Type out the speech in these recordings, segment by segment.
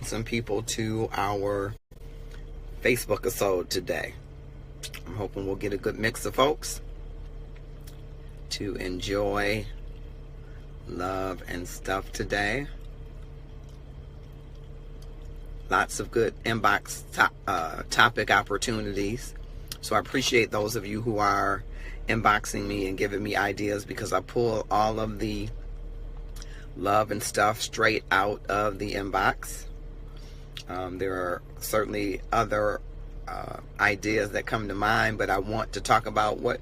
some people to our Facebook episode today. I'm hoping we'll get a good mix of folks to enjoy love and stuff today. Lots of good inbox topic opportunities. So I appreciate those of you who are inboxing me and giving me ideas, because I pull all of the love and stuff straight out of the inbox. There are certainly other ideas that come to mind, but I want to talk about what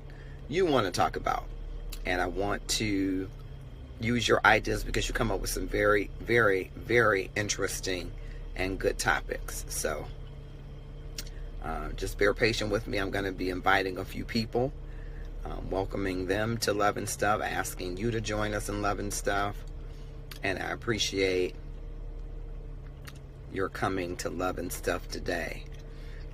you want to talk about. And I want to use your ideas because you come up with some very, very, very interesting and good topics. So just bear patient with me. I'm going to be inviting a few people, welcoming them to Love and Stuff, asking you to join us in Love and Stuff. And I appreciate your coming to Love and Stuff today.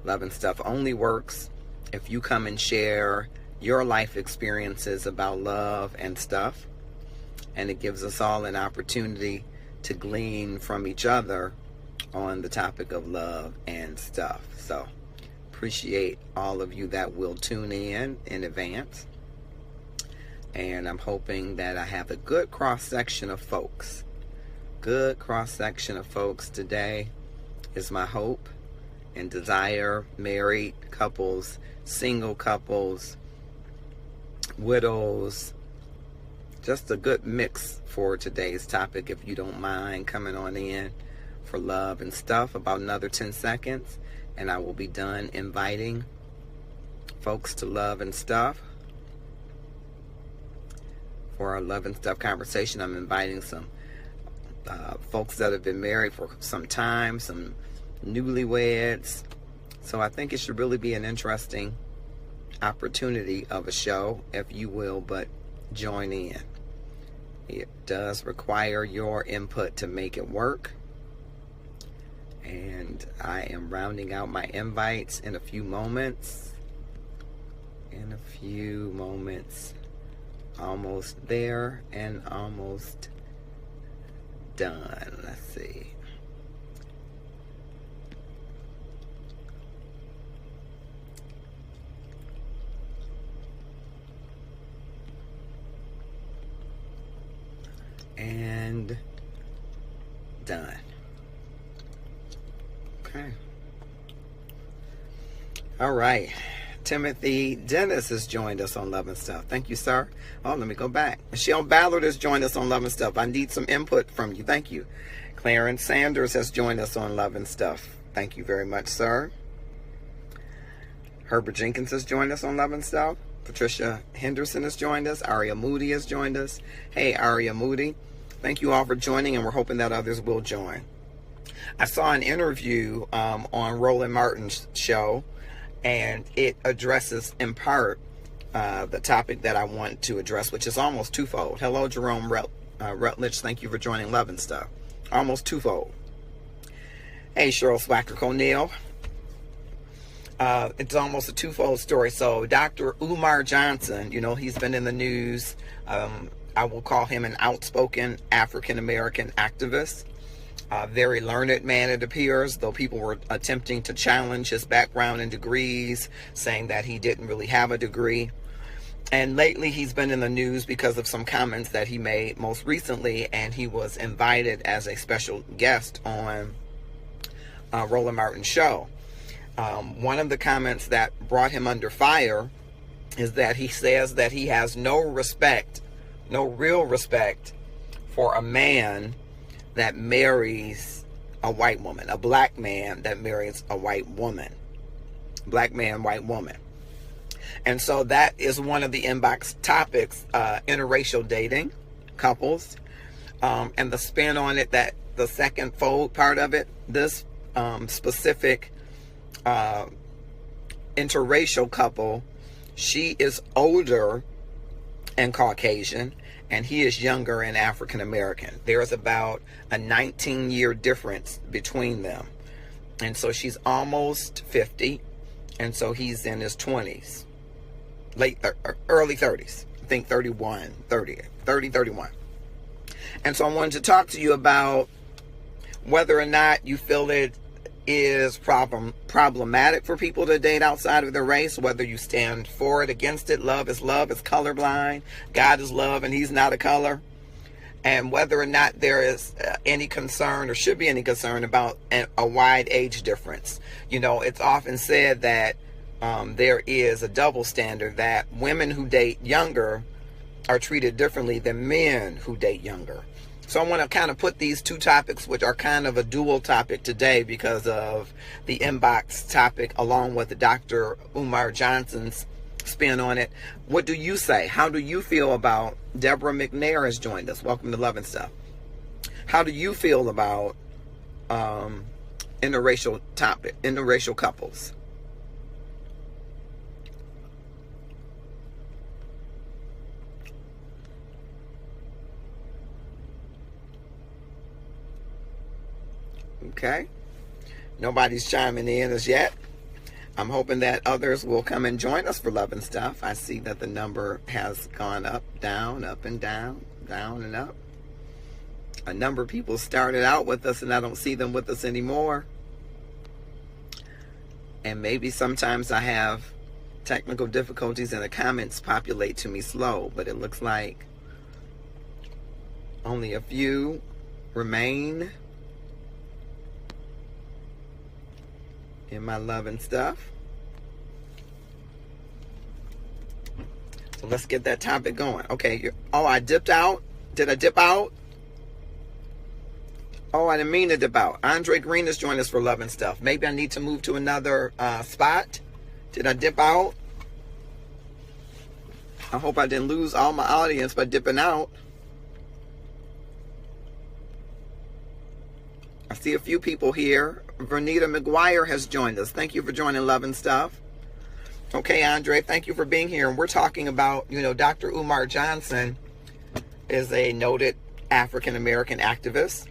Love and Stuff only works if you come and share your life experiences about love and stuff. And it gives us all an opportunity to glean from each other on the topic of love and stuff. So appreciate all of you that will tune in advance. And I'm hoping that I have a good cross-section of folks. Good cross-section of folks today is my hope and desire. Married couples, single couples, widows. Just a good mix for today's topic. If you don't mind coming on in for Love and Stuff, about another 10 seconds, and I will be done inviting folks to Love and Stuff. For our Love and Stuff conversation, I'm inviting some folks that have been married for some time, some newlyweds. So I think it should really be an interesting opportunity of a show, if you will, but join in. It does require your input to make it work. And I am rounding out my invites in a few moments. Almost there and almost done. Let's see. And done. Okay. All right. Timothy Dennis has joined us on Love and Stuff. Thank you, sir. Oh, let me go back. Michelle Ballard has joined us on Love and Stuff. I need some input from you. Thank you. Clarence Sanders has joined us on Love and Stuff. Thank you very much, sir. Herbert Jenkins has joined us on Love and Stuff. Patricia Henderson has joined us. Aria Moody has joined us. Hey, Aria Moody. Thank you all for joining, and we're hoping that others will join. I saw an interview on Roland Martin's show, and it addresses in part the topic that I want to address, which is almost twofold. Hello, Jerome Rutledge. Thank you for joining Love and Stuff. Almost twofold. Hey, Cheryl Swacker-O'Neil. It's almost a twofold story. So Dr. Umar Johnson, you know, he's been in the news. I will call him an outspoken African-American activist. Very learned man, it appears, though people were attempting to challenge his background and degrees, saying that he didn't really have a degree. And lately he's been in the news because of some comments that he made most recently, and he was invited as a special guest on Roland Martin's show. One of the comments that brought him under fire is that he says that he has no real respect for a man that marries a white woman, a black man that marries a white woman. Black man, white woman. And so that is one of the inbox topics, interracial dating, couples, and the spin on it, that the second fold part of it, this specific interracial couple, she is older and Caucasian, and he is younger and African American. There's about a 19-year difference between them. And so she's almost 50, and so he's in his 20s, early 30s, I think 30, 31. And so I wanted to talk to you about whether or not you feel it is problematic for people to date outside of their race, whether you stand for it, against it, love is colorblind, God is love and he's not a color, and whether or not there is any concern or should be any concern about a wide age difference. You know, it's often said that there is a double standard, that women who date younger are treated differently than men who date younger. So I want to kind of put these two topics, which are kind of a dual topic today because of the inbox topic, along with the Dr. Umar Johnson's spin on it. What do you say? How do you feel about Deborah McNair has joined us? Welcome to Love and Stuff. How do you feel about interracial couples? Okay, nobody's chiming in as yet. I'm hoping that others will come and join us for Love and Stuff. I see that the number has gone up, down, up and down, down and up. A number of people started out with us and I don't see them with us anymore. And maybe sometimes I have technical difficulties and the comments populate to me slow, but it looks like only a few remain in my Love and Stuff. So let's get that topic going. Okay, I dipped out. Did I dip out? Oh, I didn't mean to dip out. Andre Green has joined us for Love and Stuff. Maybe I need to move to another spot. Did I dip out? I hope I didn't lose all my audience by dipping out. I see a few people here. Vernita McGuire has joined us. Thank you for joining Love and Stuff. Okay, Andre, thank you for being here. And we're talking about, Dr. Umar Johnson is a noted African-American activist.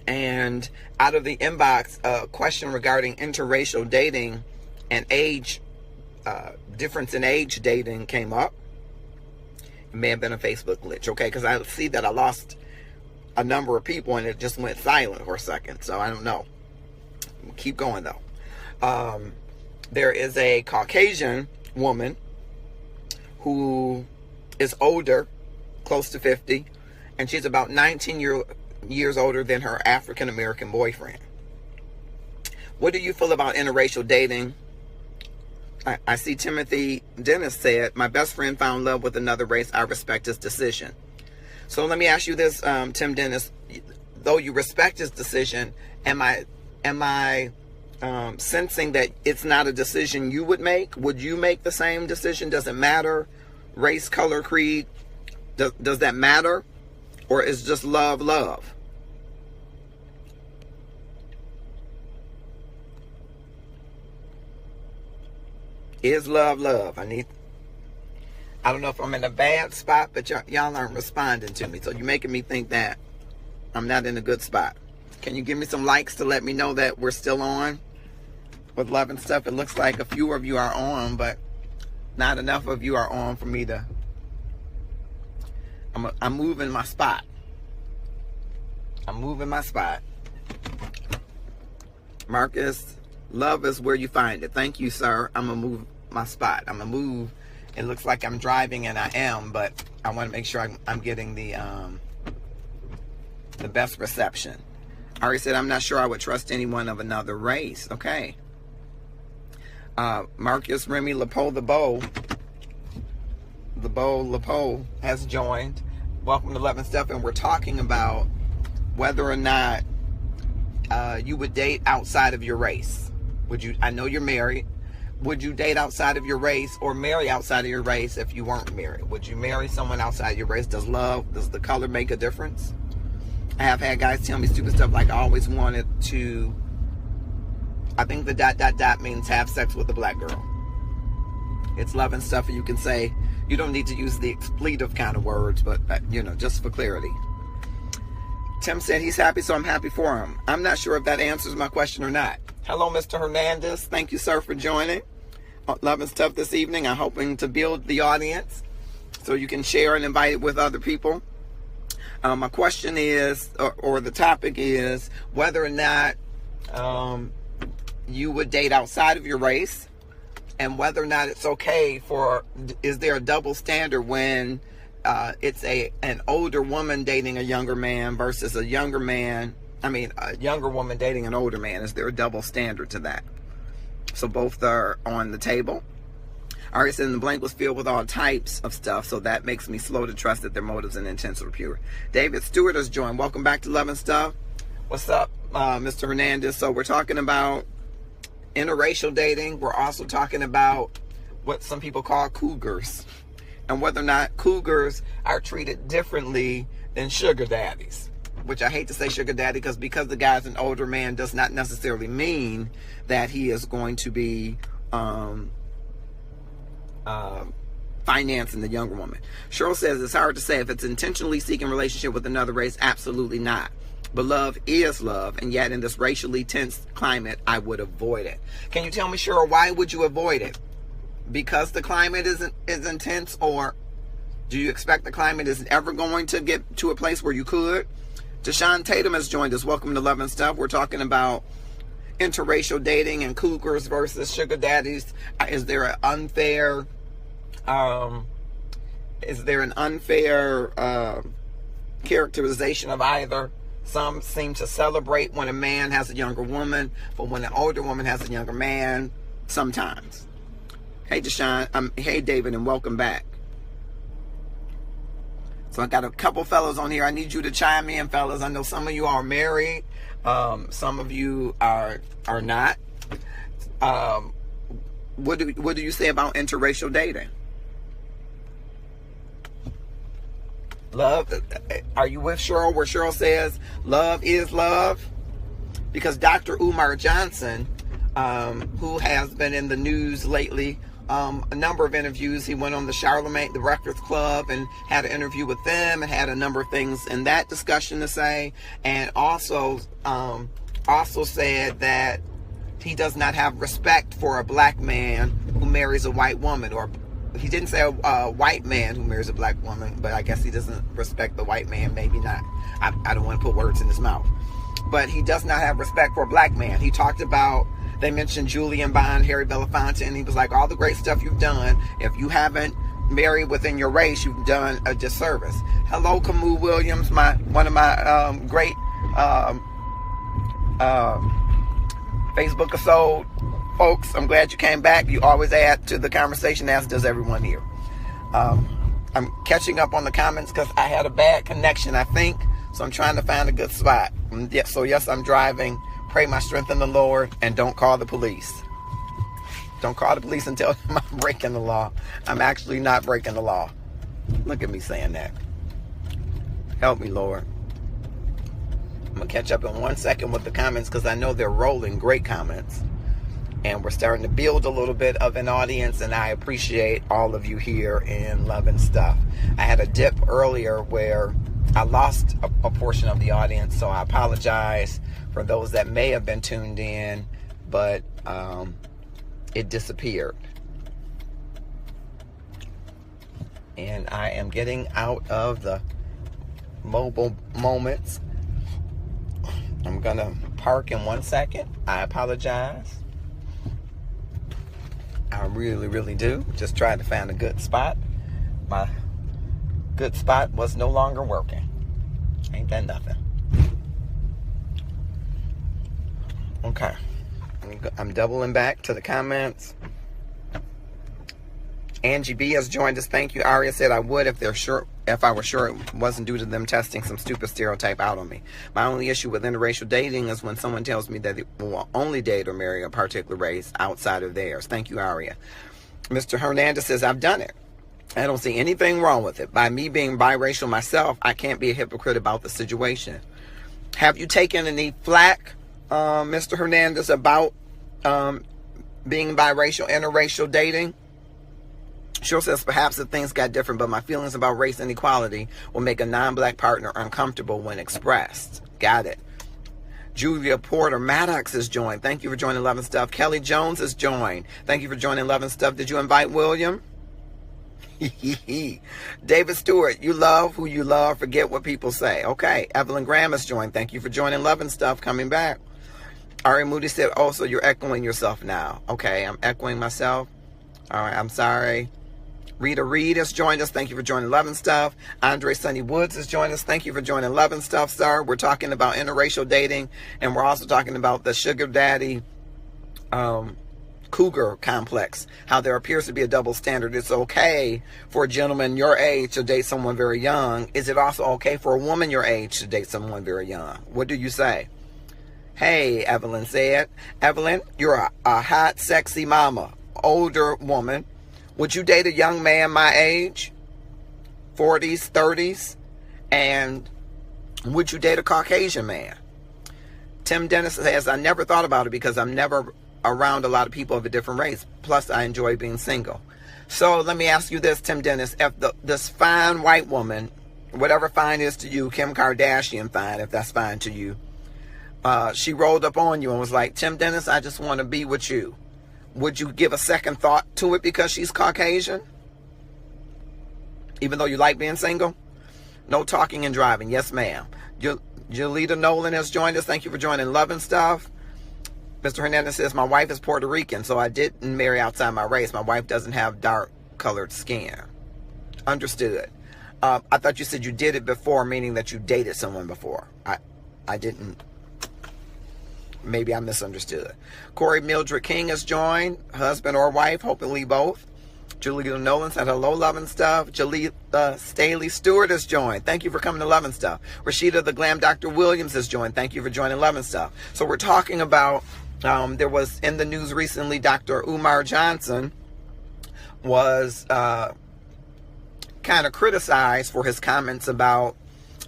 And out of the inbox, a question regarding interracial dating and age, difference in age dating came up. It may have been a Facebook glitch, okay? Because I see that I lost a number of people and it just went silent for a second. So I don't know. Keep going though. There is a Caucasian woman who is older, close to 50, and she's about 19 years older than her African-American boyfriend. What do you feel about interracial dating? I see Timothy Dennis said, my best friend found love with another race. I respect his decision. So let me ask you this, Tim Dennis, though you respect his decision, am I sensing that it's not a decision you would make? Would you make the same decision? Does it matter? Race, color, creed? Does that matter? Or is just love, love? Is love, love? I don't know if I'm in a bad spot, but y'all aren't responding to me. So you're making me think that I'm not in a good spot. Can you give me some likes to let me know that we're still on with Love and Stuff? It looks like a few of you are on, but not enough of you are on for me to... I'm moving my spot. I'm moving my spot. Marcus, love is where you find it. Thank you, sir. I'm going to move my spot. I'm going to move. It looks like I'm driving, and I am, but I want to make sure I'm getting the best reception. I already said I'm not sure I would trust anyone of another race. Okay. Marcus Remy Lepo Lepo has joined. Welcome to Love and Stuff, and we're talking about whether or not you would date outside of your race. Would you? I know you're married. Would you date outside of your race or marry outside of your race if you weren't married? Would you marry someone outside your race? Does the color make a difference? I have had guys tell me stupid stuff like, I always wanted to, I think the ... means have sex with a black girl. It's Love and Stuff, and you can say, you don't need to use the expletive kind of words, but, just for clarity. Tim said he's happy, so I'm happy for him. I'm not sure if that answers my question or not. Hello, Mr. Hernandez. Thank you, sir, for joining Love and Stuff this evening. I'm hoping to build the audience so you can share and invite it with other people. My question is, or the topic is, whether or not you would date outside of your race, and whether or not it's okay is there a double standard when it's an older woman dating a younger man versus a younger woman dating an older man? Is there a double standard to that? So both are on the table. Ari said, the blank was filled with all types of stuff, so that makes me slow to trust that their motives and intents are pure. David Stewart has joined. Welcome back to Love and Stuff. What's up, Mr. Hernandez? So we're talking about interracial dating. We're also talking about what some people call cougars, and whether or not cougars are treated differently than sugar daddies. Which I hate to say sugar daddy, because the guy's an older man does not necessarily mean that he is going to be financing the younger woman. Cheryl says, it's hard to say if it's intentionally seeking relationship with another race. Absolutely not. But love is love, and yet in this racially tense climate, I would avoid it. Can you tell me, Cheryl, why would you avoid it? Because the climate is intense, or do you expect the climate isn't ever going to get to a place where you could? Deshaun Tatum has joined us. Welcome to Love and Stuff. We're talking about interracial dating and cougars versus sugar daddies. Is there an unfair characterization of either? Some seem to celebrate when a man has a younger woman, but when an older woman has a younger man, sometimes. Hey, Deshaun. Hey, David, and welcome back. So I got a couple fellas on here. I need you to chime in, fellas. I know some of you are married. Some of you are not. What do you say about interracial dating? Love, are you with Cheryl where Cheryl says love is love? Because Dr. Umar Johnson, who has been in the news lately, a number of interviews. He went on the Breakfast Club, and had an interview with them, and had a number of things in that discussion to say, and also said that he does not have respect for a black man who marries a white woman, or he didn't say a white man who marries a black woman, but I guess he doesn't respect the white man, maybe not. I don't want to put words in his mouth. But he does not have respect for a black man. He talked about, they mentioned Julian Bond, Harry Belafonte, and he was like, all the great stuff you've done, if you haven't married within your race, you've done a disservice. Hello, Camus Williams, one of my great Facebook episode folks. I'm glad you came back. You always add to the conversation, as does everyone here. I'm catching up on the comments because I had a bad connection, I think, so I'm trying to find a good spot. So yes, I'm driving. Pray my strength in the Lord, and don't call the police. Don't call the police and tell them I'm breaking the law. I'm actually not breaking the law. Look at me saying that. Help me, Lord. I'm going to catch up in 1 second with the comments, because I know they're rolling great comments. And we're starting to build a little bit of an audience, and I appreciate all of you here in Love and Stuff. I had a dip earlier where I lost a portion of the audience, so I apologize for those that may have been tuned in, but it disappeared. And I am getting out of the mobile moments. I'm gonna park in 1 second. I apologize. I really, really do. Just trying to find a good spot. My good spot was no longer working. Ain't that nothing. Okay. I'm doubling back to the comments. Angie B has joined us. Thank you. Aria said I would if I were sure it wasn't due to them testing some stupid stereotype out on me. My only issue with interracial dating is when someone tells me that they will only date or marry a particular race outside of theirs. Thank you, Aria. Mr. Hernandez says I've done it. I don't see anything wrong with it. By me being biracial myself, I can't be a hypocrite about the situation. Have you taken any flack, Mr. Hernandez, about being biracial, interracial dating? Cheryl says, perhaps if things got different, but my feelings about race and equality will make a non-black partner uncomfortable when expressed. Got it. Julia Porter Maddox has joined. Thank you for joining Love and Stuff. Kelly Jones has joined. Thank you for joining Love and Stuff. Did you invite William? David Stewart, you love who you love, forget what people say. Okay. Evelyn Graham has joined. Thank you for joining. Love and Stuff, coming back. Ari Moody said, oh, so you're echoing yourself now. Okay, I'm echoing myself. All right, I'm sorry. Rita Reed has joined us. Thank you for joining Love and Stuff. Andre Sunny Woods has joined us. Thank you for joining Love and Stuff, sir. We're talking about interracial dating, and we're also talking about the sugar daddy Cougar complex, how there appears to be a double standard. It's okay for a gentleman your age to date someone very young. Is it also okay for a woman your age to date someone very young? What do you say? Hey, Evelyn said. Evelyn, you're a hot, sexy mama, older woman. Would you date a young man my age, 40s, 30s? And would you date a Caucasian man? Tim Dennis says, I never thought about it because I'm never around a lot of people of a different race. Plus, I enjoy being single. So let me ask you this, Tim Dennis. If this fine white woman, whatever fine is to you, Kim Kardashian fine, if that's fine to you, she rolled up on you and was like, Tim Dennis, I just want to be with you. Would you give a second thought to it because she's Caucasian? Even though you like being single? No talking and driving. Yes, ma'am. Julita Nolan has joined us. Thank you for joining Love and Stuff. Mr. Hernandez says, my wife is Puerto Rican, so I didn't marry outside my race. My wife doesn't have dark-colored skin. Understood. I thought you said you did it before, meaning that you dated someone before. I didn't. Maybe I misunderstood. Corey Mildred King has joined. Husband or wife, hopefully both. Julia Nolan said, hello, Love and Stuff. Jalita Staley Stewart has joined. Thank you for coming to Love and Stuff. Rashida the Glam Dr. Williams has joined. Thank you for joining Love and Stuff. So we're talking about, there was in the news recently, Dr. Umar Johnson was kind of criticized for his comments about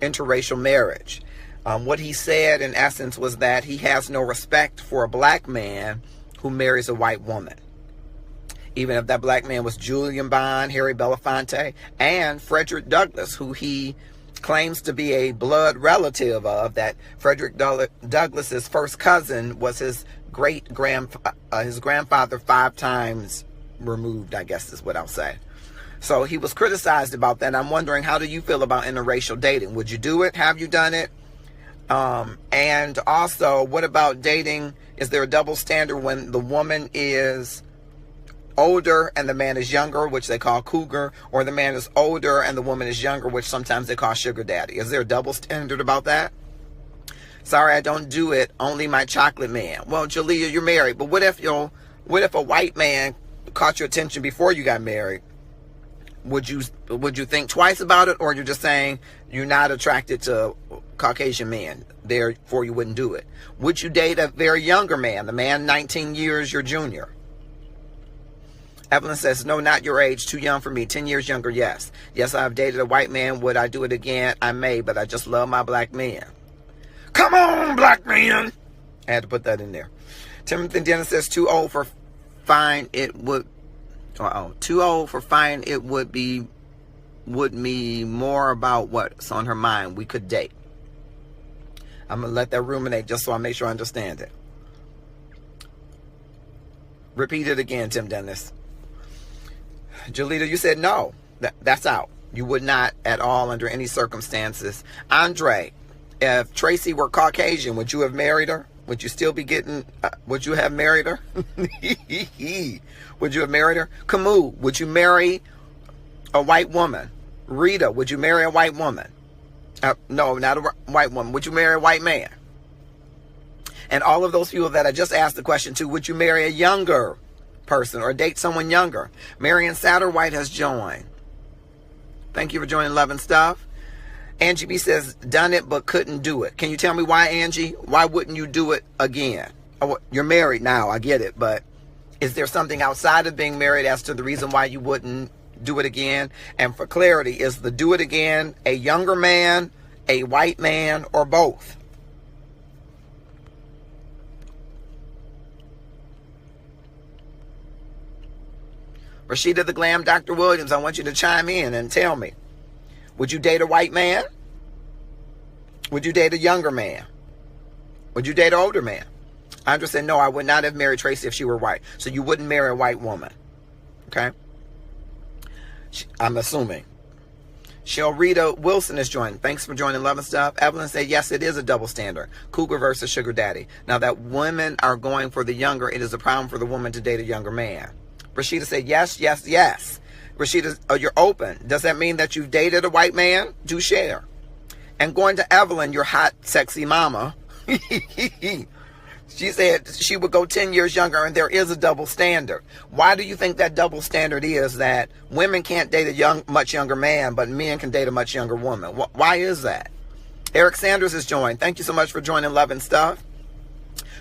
interracial marriage. What he said, in essence, was that he has no respect for a black man who marries a white woman. Even if that black man was Julian Bond, Harry Belafonte, and Frederick Douglass, who he claims to be a blood relative of, that Frederick Douglass's first cousin was his grandfather 5 times removed, I guess is what I'll say. So he was criticized about that. I'm wondering, how do you feel about interracial dating? Would you do it? Have you done it? And also, what about dating? Is there a double standard when the woman is older and the man is younger, which they call cougar, or the man is older and the woman is younger, which sometimes they call sugar daddy? Is there a double standard about that? Sorry, I don't do it. Only my chocolate man. Well, Jalea, you're married, but what if a white man caught your attention before you got married? Would you think twice about it, or you're just saying you're not attracted to Caucasian men, therefore you wouldn't do it? Would you date a very younger man, the man 19 years your junior? Evelyn says, no, not your age, too young for me, 10 years younger, yes. Yes, I've dated a white man. Would I do it again? I may, but I just love my black men. Come on, black man. I had to put that in there. Timothy Dennis says, too old for fine, it would... too old for fine, it would be more about what's on her mind. We could date. I'm going to let that ruminate just so I make sure I understand it. Repeat it again, Tim Dennis. Jolita, you said no. That's out. You would not at all under any circumstances. Andre, if Tracy were Caucasian, would you have married her? Would you still be getting, would you have married her? Would you have married her? Camus, would you marry a white woman? Rita, would you marry a white woman? No, not a white woman. Would you marry a white man? And all of those people that I just asked the question to, would you marry a younger person or date someone younger? Marion Satterwhite has joined. Thank you for joining Love and Stuff. Angie B says, done it but couldn't do it. Can you tell me why, Angie? Why wouldn't you do it again? Oh, you're married now, I get it, but is there something outside of being married as to the reason why you wouldn't do it again? And for clarity, is the do it again a younger man, a white man, or both? Rashida the Glam Dr. Williams, I want you to chime in and tell me. Would you date a white man? Would you date a younger man? Would you date an older man? Andra said, no, I would not have married Tracy if she were white. So you wouldn't marry a white woman. Okay? I'm assuming. Shelrita Wilson is joining. Thanks for joining, Love and Stuff. Evelyn said, yes, it is a double standard. Cougar versus sugar daddy. Now that women are going for the younger, it is a problem for the woman to date a younger man. Rashida said, yes, yes, yes. Rashida, you're open. Does that mean that you've dated a white man? Do share. And going to Evelyn, your hot, sexy mama. She said she would go 10 years younger, and there is a double standard. Why do you think that double standard is that women can't date a much younger man, but men can date a much younger woman? Why is that? Eric Sanders has joined. Thank you so much for joining, Love and Stuff.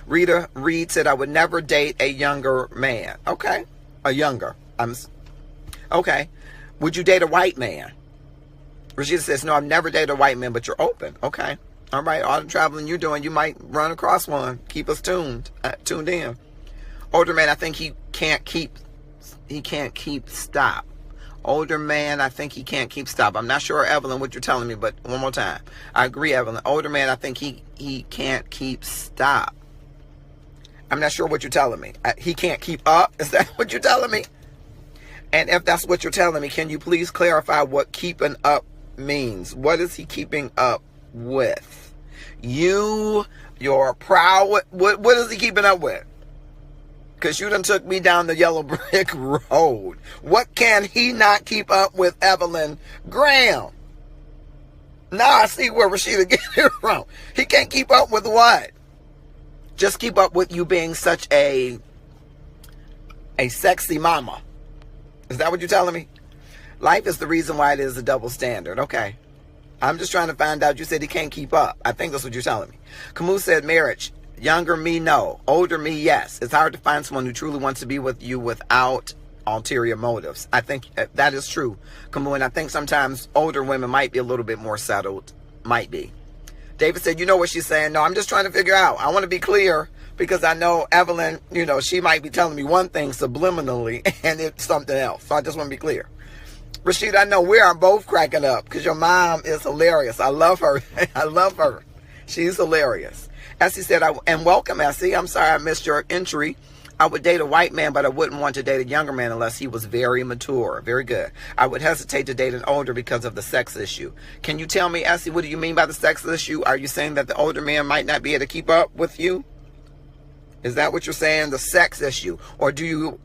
Rita Reed said, I would never date a younger man. Okay. A younger. Okay. Would you date a white man? Rashida says, no, I've never dated a white man, but you're open. Okay. All right, all the traveling you're doing, you might run across one. Keep us tuned in. Older man, I think he can't keep stop. Older man, I think he can't keep stop. I'm not sure, Evelyn, what you're telling me, but one more time. I agree, Evelyn. Older man, I think he can't keep stop. I'm not sure what you're telling me. He can't keep up? Is that what you're telling me? And if that's what you're telling me, can you please clarify what keeping up means? What is he keeping up with? Your proud, what is he keeping up with? Because you done took me down the yellow brick road. What can he not keep up with, Evelyn Graham? Now I see where Rashida get it from. He can't keep up with what? Just keep up with you being such a sexy mama. Is that what you're telling me? Life is the reason why it is a double standard. Okay. I'm just trying to find out. You said he can't keep up. I think that's what you're telling me. Camus said marriage. Younger me, no. Older me, yes. It's hard to find someone who truly wants to be with you without ulterior motives. I think that is true, Camus. And I think sometimes older women might be a little bit more settled. Might be. David said, you know what she's saying? No, I'm just trying to figure out. I want to be clear because I know Evelyn, she might be telling me one thing subliminally and it's something else. So I just want to be clear. Rashida, I know we are both cracking up because your mom is hilarious. I love her. I love her. She's hilarious. Essie said, and welcome, Essie. I'm sorry I missed your entry. I would date a white man, but I wouldn't want to date a younger man unless he was very mature. Very good. I would hesitate to date an older because of the sex issue. Can you tell me, Essie, what do you mean by the sex issue? Are you saying that the older man might not be able to keep up with you? Is that what you're saying? The sex issue? Or do you,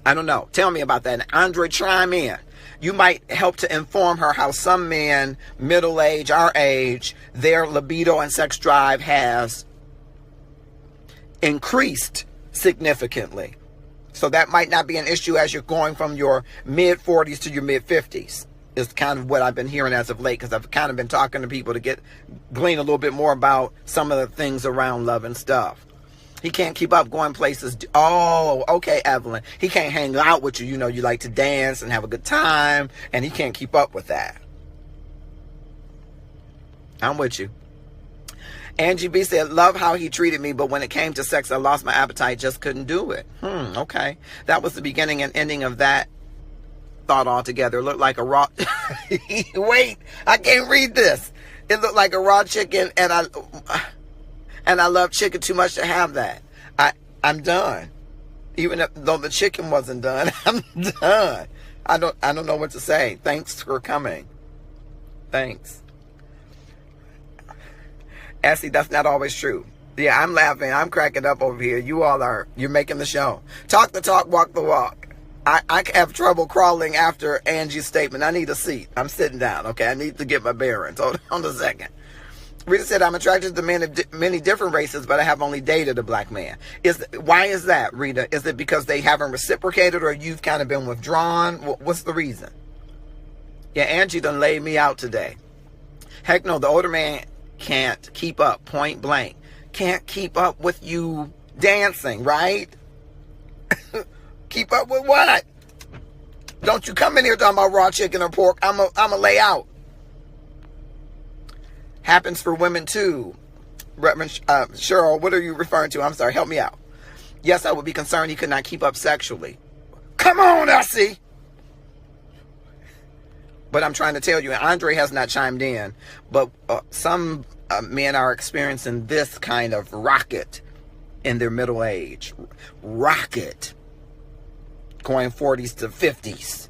I don't know. Tell me about that. And Andre, chime in. You might help to inform her how some men, middle age, our age, their libido and sex drive has increased significantly. So that might not be an issue as you're going from your mid-40s to your mid-50s. Is kind of what I've been hearing as of late, because I've kind of been talking to people to glean a little bit more about some of the things around Love and Stuff. He can't keep up going places. Oh, okay, Evelyn. He can't hang out with you. You like to dance and have a good time, and he can't keep up with that. I'm with you. Angie B said, love how he treated me, but when it came to sex, I lost my appetite, just couldn't do it. Okay. That was the beginning and ending of that thought altogether. It looked like a raw... Wait, I can't read this. It looked like a raw chicken, and I love chicken too much to have that. I'm done. Even though the chicken wasn't done, I'm done. I don't know what to say. Thanks for coming. Thanks. Essie, that's not always true. Yeah, I'm laughing. I'm cracking up over here. You're making the show. Talk the talk, walk the walk. I have trouble crawling after Angie's statement. I need a seat. I'm sitting down. Okay, I need to get my bearings. Hold on a second. Rita said, I'm attracted to men of many different races, but I have only dated a black man. Why is that, Rita? Is it because they haven't reciprocated, or you've kind of been withdrawn? What's the reason? Yeah, Angie done laid me out today. Heck no, the older man can't keep up, point blank. Can't keep up with you dancing, right? Keep up with what? Don't you come in here talking about raw chicken or pork. I'm a lay out. Happens for women too. Reverend Cheryl, what are you referring to? I'm sorry, help me out. Yes, I would be concerned he could not keep up sexually. Come on, Essie. But I'm trying to tell you, and Andre has not chimed in, but some men are experiencing this kind of rocket in their middle age. Rocket. Going 40s to 50s.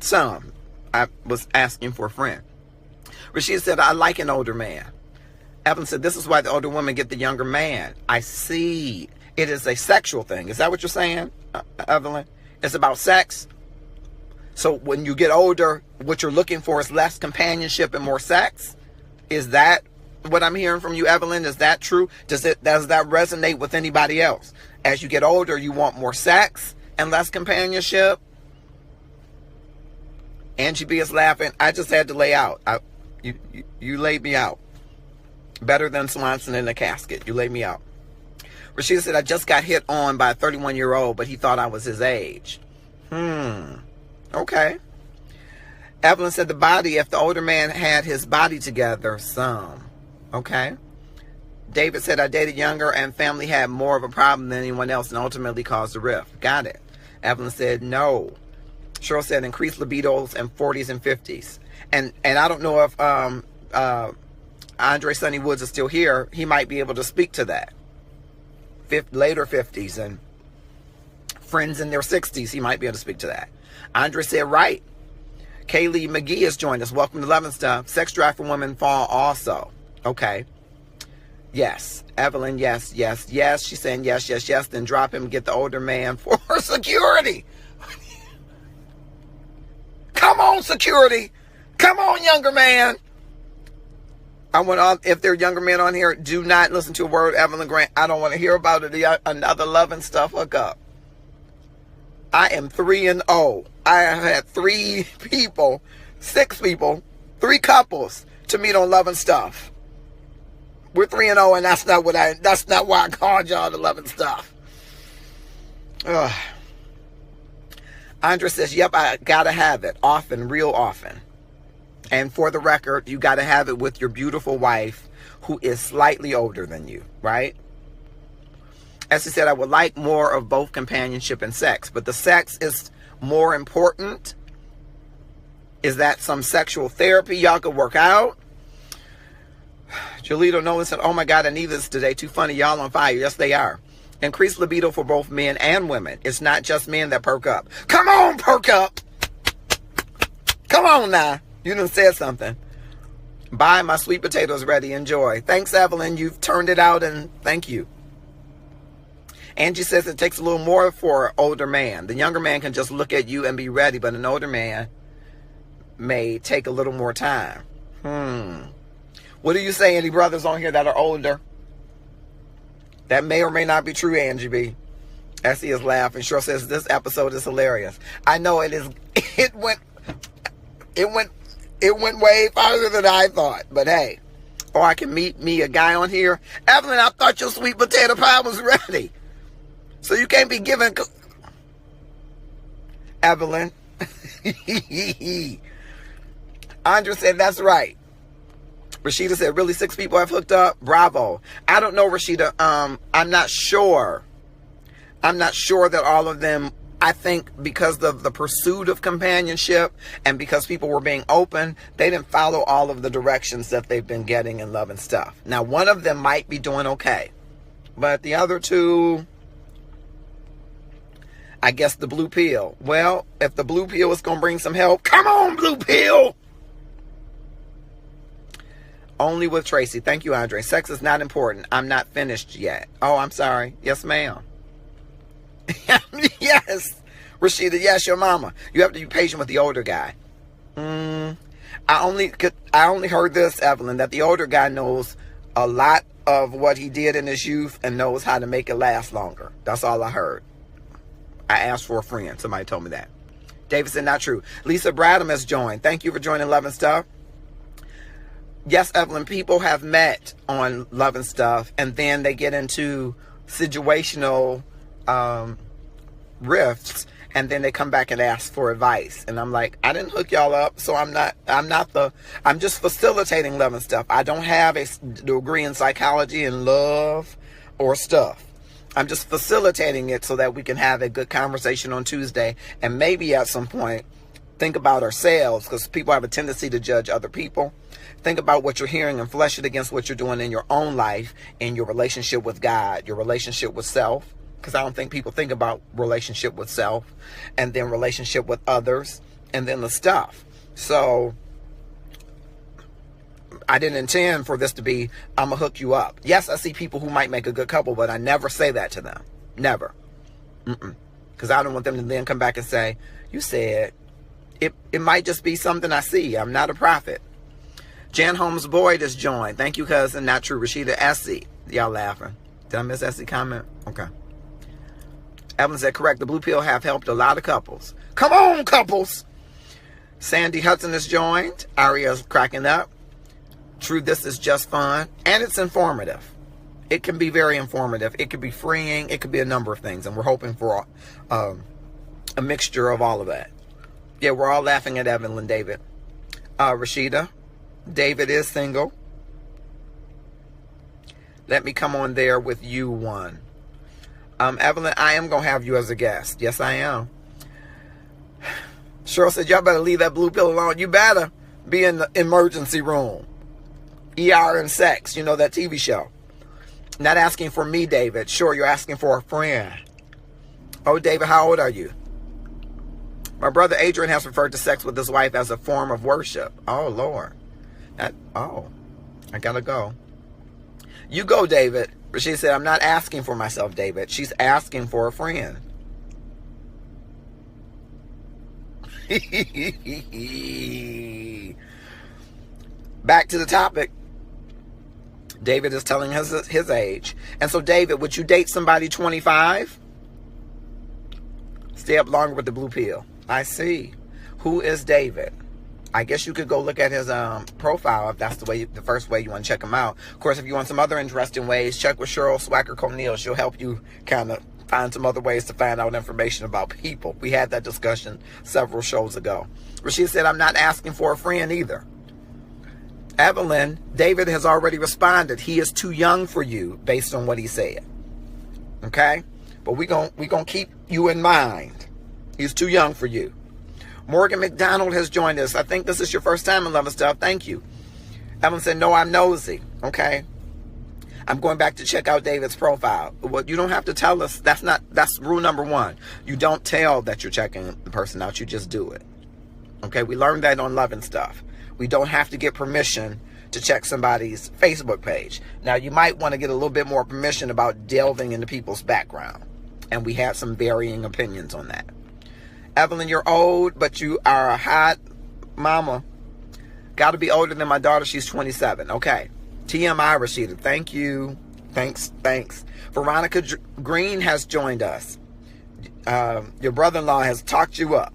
Some. I was asking for a friend. Rashida said, I like an older man. Evelyn said, this is why the older women get the younger man. I see. It is a sexual thing. Is that what you're saying, Evelyn? It's about sex? So when you get older, what you're looking for is less companionship and more sex? Is that what I'm hearing from you, Evelyn? Is that true? Does that resonate with anybody else? As you get older, you want more sex and less companionship? Angie B is laughing. I just had to lay out. You laid me out. Better than Swanson in a casket. You laid me out. Rashida said, I just got hit on by a 31-year-old, but he thought I was his age. Okay. Evelyn said, the body, if the older man had his body together, some. Okay. David said, I dated younger and family had more of a problem than anyone else and ultimately caused a rift. Got it. Evelyn said, no. Cheryl said, increased libidos in 40s and 50s. And I don't know if Andre Sonny Woods is still here. He might be able to speak to that. Later 50s and friends in their 60s, he might be able to speak to that. Andre said, right. Kaylee McGee has joined us. Welcome to Love and Stuff. Sex drive for women fall also. Okay. Yes. Evelyn, yes. She's saying yes. Then drop him, get the older man for security. Come on, security. Come on, younger man. I want if there are younger men on here, do not listen to a word Evelyn Grant. I don't want to hear about it. Another Love and Stuff hookup. I am 3-0. I have had 6 people, 3 couples to meet on Love and Stuff. We're 3-0, and that's not why I called y'all to Love and Stuff. Ugh. Andra says, yep, I gotta have it. Often, real often. And for the record, you gotta have it with your beautiful wife who is slightly older than you, right? As she said, I would like more of both companionship and sex, but the sex is more important. Is that some sexual therapy y'all could work out? Jolito Nolan said, oh my God, I need this today. Too funny. Y'all on fire. Yes, they are. Increased libido for both men and women. It's not just men that perk up. Come on, perk up. Come on now. You done said something. Bye, my sweet potatoes ready. Enjoy. Thanks, Evelyn. You've turned it out, and thank you. Angie says it takes a little more for an older man. The younger man can just look at you and be ready, but an older man may take a little more time. What do you say, any brothers on here that are older? That may or may not be true, Angie B. Essie is laughing. Cheryl says, this episode is hilarious. I know it is. It went way farther than I thought. But hey, or I can meet me a guy on here. Evelyn, I thought your sweet potato pie was ready. So you can't be giving... Evelyn. Andrea said, that's right. Rashida said, really 6 people have hooked up? Bravo. I don't know, Rashida. I'm not sure. I'm not sure that all of them, I think because of the pursuit of companionship and because people were being open, they didn't follow all of the directions that they've been getting in Love and Stuff. Now, one of them might be doing okay. But the other 2, I guess the blue pill. Well, if the blue pill is going to bring some help, come on, blue pill. Only with Tracy. Thank you, Andre. Sex is not important. I'm not finished yet. Oh, I'm sorry. Yes, ma'am. Yes. Rashida, yes, your mama. You have to be patient with the older guy. I only heard this, Evelyn, that the older guy knows a lot of what he did in his youth and knows how to make it last longer. That's all I heard. I asked for a friend. Somebody told me that. David said, not true. Lisa Bradham has joined. Thank you for joining Love and Stuff. Yes, Evelyn, people have met on Love and Stuff, and then they get into situational rifts, and then they come back and ask for advice. And I'm like, I didn't hook y'all up, so I'm just facilitating Love and Stuff. I don't have a degree in psychology and love or stuff. I'm just facilitating it so that we can have a good conversation on Tuesday, and maybe at some point think about ourselves, because people have a tendency to judge other people. Think about what you're hearing and flesh it against what you're doing in your own life, in your relationship with God, your relationship with self, because I don't think people think about relationship with self, and then relationship with others, and then the stuff. So I didn't intend for this to be, I'm going to hook you up. Yes, I see people who might make a good couple, but I never say that to them. Never. Because I don't want them to then come back and say, you said, it might just be something I see. I'm not a prophet. Jan Holmes Boyd is joined. Thank you, cousin. Not true. Rashida Essie. Y'all laughing. Did I miss Essie comment? Okay. Evelyn said, correct. The blue pill have helped a lot of couples. Come on, couples. Sandy Hudson is joined. Aria's cracking up. True, this is just fun. And it's informative. It can be very informative. It could be freeing. It could be a number of things. And we're hoping for a mixture of all of that. Yeah, we're all laughing at Evelyn David. Rashida, David is single. Let me come on there with you one. Evelyn, I am going to have you as a guest. Yes, I am. Cheryl said, y'all better leave that blue pill alone. You better be in the emergency room. ER and Sex, you know, that TV show. Not asking for me, David. Sure, you're asking for a friend. Oh, David, how old are you? My brother Adrian has referred to sex with his wife as a form of worship. Oh, Lord. I gotta go. You go, David. She said, I'm not asking for myself, David. She's asking for a friend. Back to the topic. David is telling us his age. And so, David, would you date somebody 25? Stay up longer with the blue pill. I see. Who is David? I guess you could go look at his profile if that's the first way you want to check him out. Of course, if you want some other interesting ways, check with Cheryl Swacker Conneal. She'll help you kind of find some other ways to find out information about people. We had that discussion several shows ago. Rashida said, I'm not asking for a friend either. Evelyn, David has already responded. He is too young for you based on what he said. Okay? But we gonna keep you in mind. He's too young for you. Morgan McDonald has joined us. I think this is your first time in Love and Stuff. Thank you. Evelyn said, no, I'm nosy. Okay? I'm going back to check out David's profile. Well, you don't have to tell us. That's rule number one. You don't tell that you're checking the person out. You just do it. Okay? We learned that on Love and Stuff. We don't have to get permission to check somebody's Facebook page. Now, you might want to get a little bit more permission about delving into people's background. And we had some varying opinions on that. Evelyn, you're old, but you are a hot mama. Got to be older than my daughter. She's 27. Okay. TMI, Rashida. Thank you. Thanks. Veronica Green has joined us. Your brother-in-law has talked you up.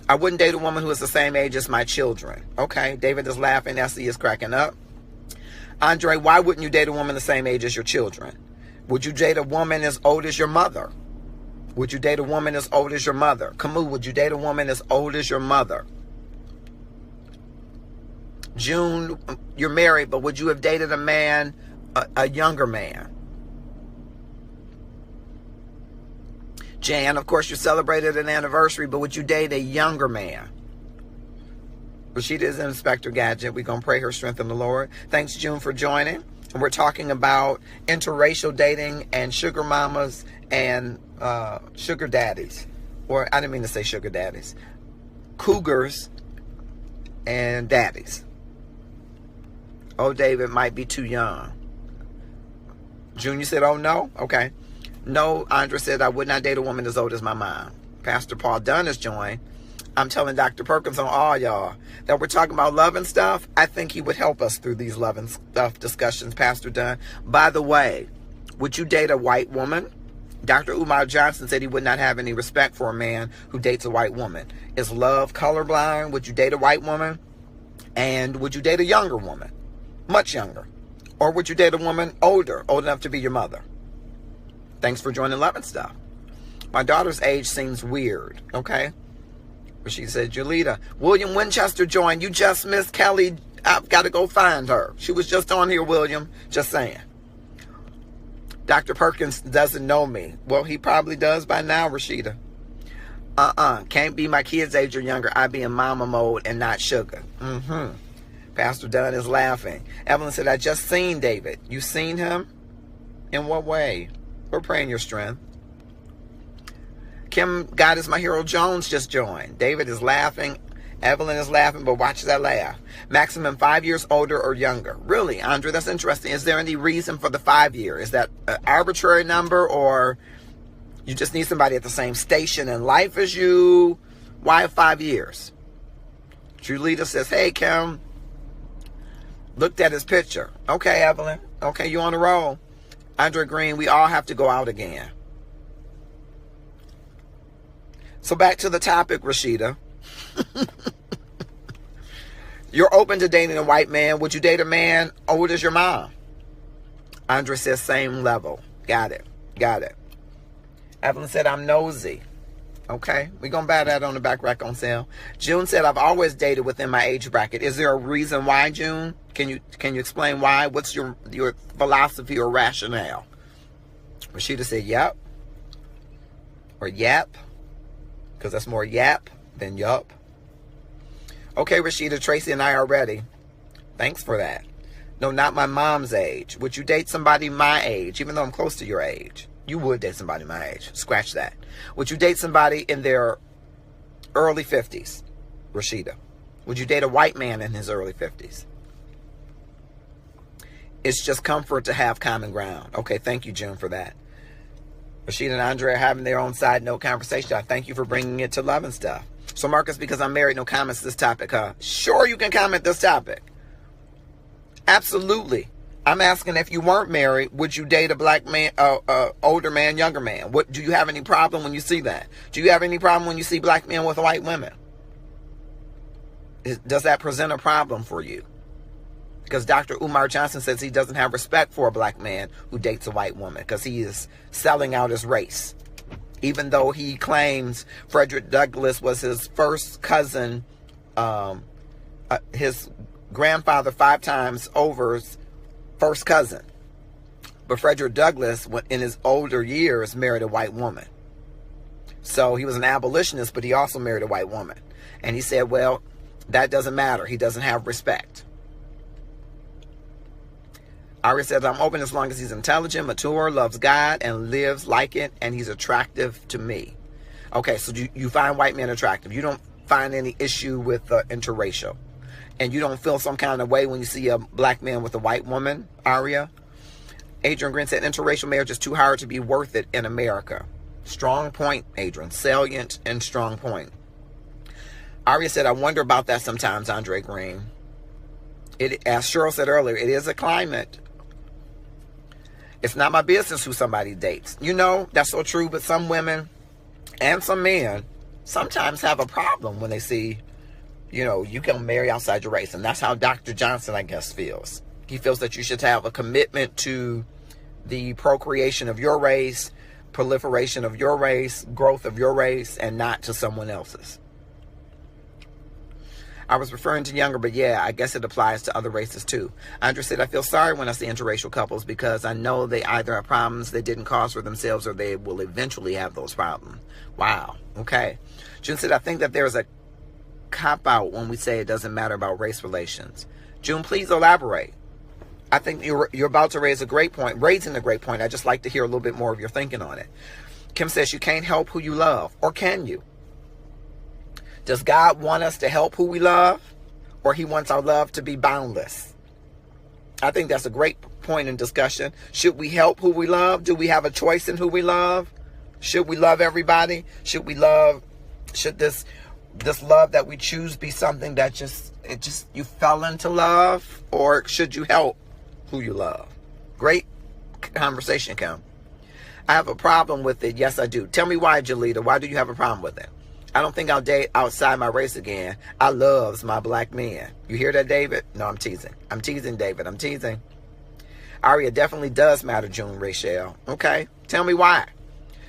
I wouldn't date a woman who is the same age as my children. Okay. David is laughing. Essie is cracking up. Andre, why wouldn't you date a woman the same age as your children? Would you date a woman as old as your mother? Would you date a woman as old as your mother? Camus, would you date a woman as old as your mother? June, you're married, but would you have dated a man, a younger man? Jan, of course, you celebrated an anniversary, but would you date a younger man? Rashida is Inspector Gadget. We're going to pray her strength in the Lord. Thanks, June, for joining. And we're talking about interracial dating and sugar mamas and sugar daddies. Or I didn't mean to say sugar daddies. Cougars and daddies. Oh, David might be too young. Junior said, oh, no? Okay. No, Andra said, I would not date a woman as old as my mom. Pastor Paul Dunn has joined. I'm telling Dr. Perkins on all y'all that we're talking about love and stuff. I think he would help us through these love and stuff discussions, Pastor Dunn. By the way, would you date a white woman? Dr. Umar Johnson said he would not have any respect for a man who dates a white woman. Is love colorblind? Would you date a white woman? And would you date a younger woman? Much younger. Or would you date a woman older, old enough to be your mother? Thanks for joining Love and Stuff. My daughter's age seems weird, okay? But she said, Julita, William Winchester joined. You just missed Kelly. I've got to go find her. She was just on here, William. Just saying. Dr. Perkins doesn't know me. Well, he probably does by now, Rashida. Can't be my kid's age or younger. I be in mama mode and not sugar. Pastor Dunn is laughing. Evelyn said, I just seen David. You seen him? In what way? We're praying your strength. Kim, God is my hero Jones just joined. David is laughing. Evelyn is laughing, but watch that laugh. Maximum 5 years older or younger. Really, Andre, that's interesting. Is there any reason for the 5 year? Is that an arbitrary number, or you just need somebody at the same station in life as you? Why 5 years? Julita says, hey, Kim. Looked at his picture. Okay, Evelyn. Okay, you on the roll. Andre Green, we all have to go out again. So back to the topic, Rashida. You're open to dating a white man. Would you date a man old as your mom? Andre says same level. Got it. Got it. Evelyn said I'm nosy. Okay, we're going to buy that on the back rack on sale. June said I've always dated within my age bracket. Is there a reason why, June? Can you explain why? What's your philosophy or rationale? Rashida said yep. Or yap. Because that's more yap than yup. Okay, Rashida, Tracy and I are ready. Thanks for that. No, not my mom's age. Would you date somebody my age, even though I'm close to your age? You would date somebody my age. Scratch that. Would you date somebody in their early 50s? Rashida. Would you date a white man in his early 50s? It's just comfort to have common ground. Okay, thank you, June, for that. Rashida and Andre are having their own side note conversation. I thank you for bringing it to Love and Stuff. So, Marcus, because I'm married, no comments this topic, huh? Sure, you can comment this topic. Absolutely. I'm asking, if you weren't married, would you date a black man, older man, younger man? What do you have any problem when you see that? Do you have any problem when you see black men with white women? Does that present a problem for you? Because Dr. Umar Johnson says he doesn't have respect for a black man who dates a white woman because he is selling out his race. Even though he claims Frederick Douglass was his first cousin, his grandfather 5 times over's first cousin. But Frederick Douglass, in his older years, married a white woman. So he was an abolitionist, but he also married a white woman. And he said, well, that doesn't matter. He doesn't have respect. Ari says, I'm open as long as he's intelligent, mature, loves God, and lives like it, and he's attractive to me. Okay, so you find white men attractive. You don't find any issue with interracial. And you don't feel some kind of way when you see a black man with a white woman, Aria? Adrian Green said, interracial marriage is too hard to be worth it in America. Strong point, Adrian. Salient and strong point. Aria said, I wonder about that sometimes, Andre Green. As Cheryl said earlier, it is a climate. It's not my business who somebody dates. You know, that's so true, but some women and some men sometimes have a problem when they see, you know, you can marry outside your race. And that's how Dr. Johnson, I guess, feels. He feels that you should have a commitment to the procreation of your race, proliferation of your race, growth of your race, and not to someone else's. I was referring to younger, but yeah, I guess it applies to other races too. Andre said, I feel sorry when I see interracial couples because I know they either have problems they didn't cause for themselves or they will eventually have those problems. Wow. Okay. June said, I think that there's a cop-out when we say it doesn't matter about race relations. June, please elaborate. I think you're about to raising a great point. I'd just like to hear a little bit more of your thinking on it. Kim says, you can't help who you love, or can you? Does God want us to help who we love, or he wants our love to be boundless? I think that's a great point in discussion. Should we help who we love? Do we have a choice in who we love? Should we love everybody? Should this love that we choose be something that you fell into love, or should you help who you love? Great conversation, Kim. I have a problem with it. Yes, I do. Tell me why, Jalita. Why do you have a problem with it? I don't think I'll date outside my race again. I loves my black men. You hear that, David? No, I'm teasing. I'm teasing, David. I'm teasing. Aria, definitely does matter, June Rachel. Okay. Tell me why.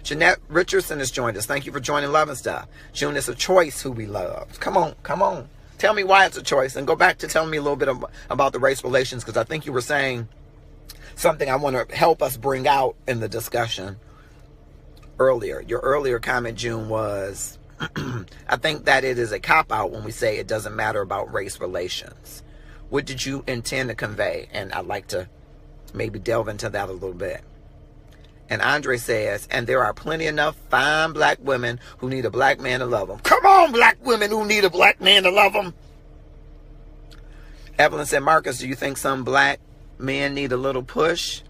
Jeanette Richardson has joined us. Thank you for joining Love and Stuff. June, it's a choice who we love. Come on. Tell me why it's a choice. And go back to telling me a little bit about the race relations, because I think you were saying something I want to help us bring out in the discussion earlier. Your earlier comment, June, was I think that it is a cop-out when we say it doesn't matter about race relations. What did you intend to convey? And I'd like to maybe delve into that a little bit. And Andre says, and there are plenty enough fine black women who need a black man to love them. Come on, black women who need a black man to love them. Evelyn said, Marcus, do you think some black men need a little push?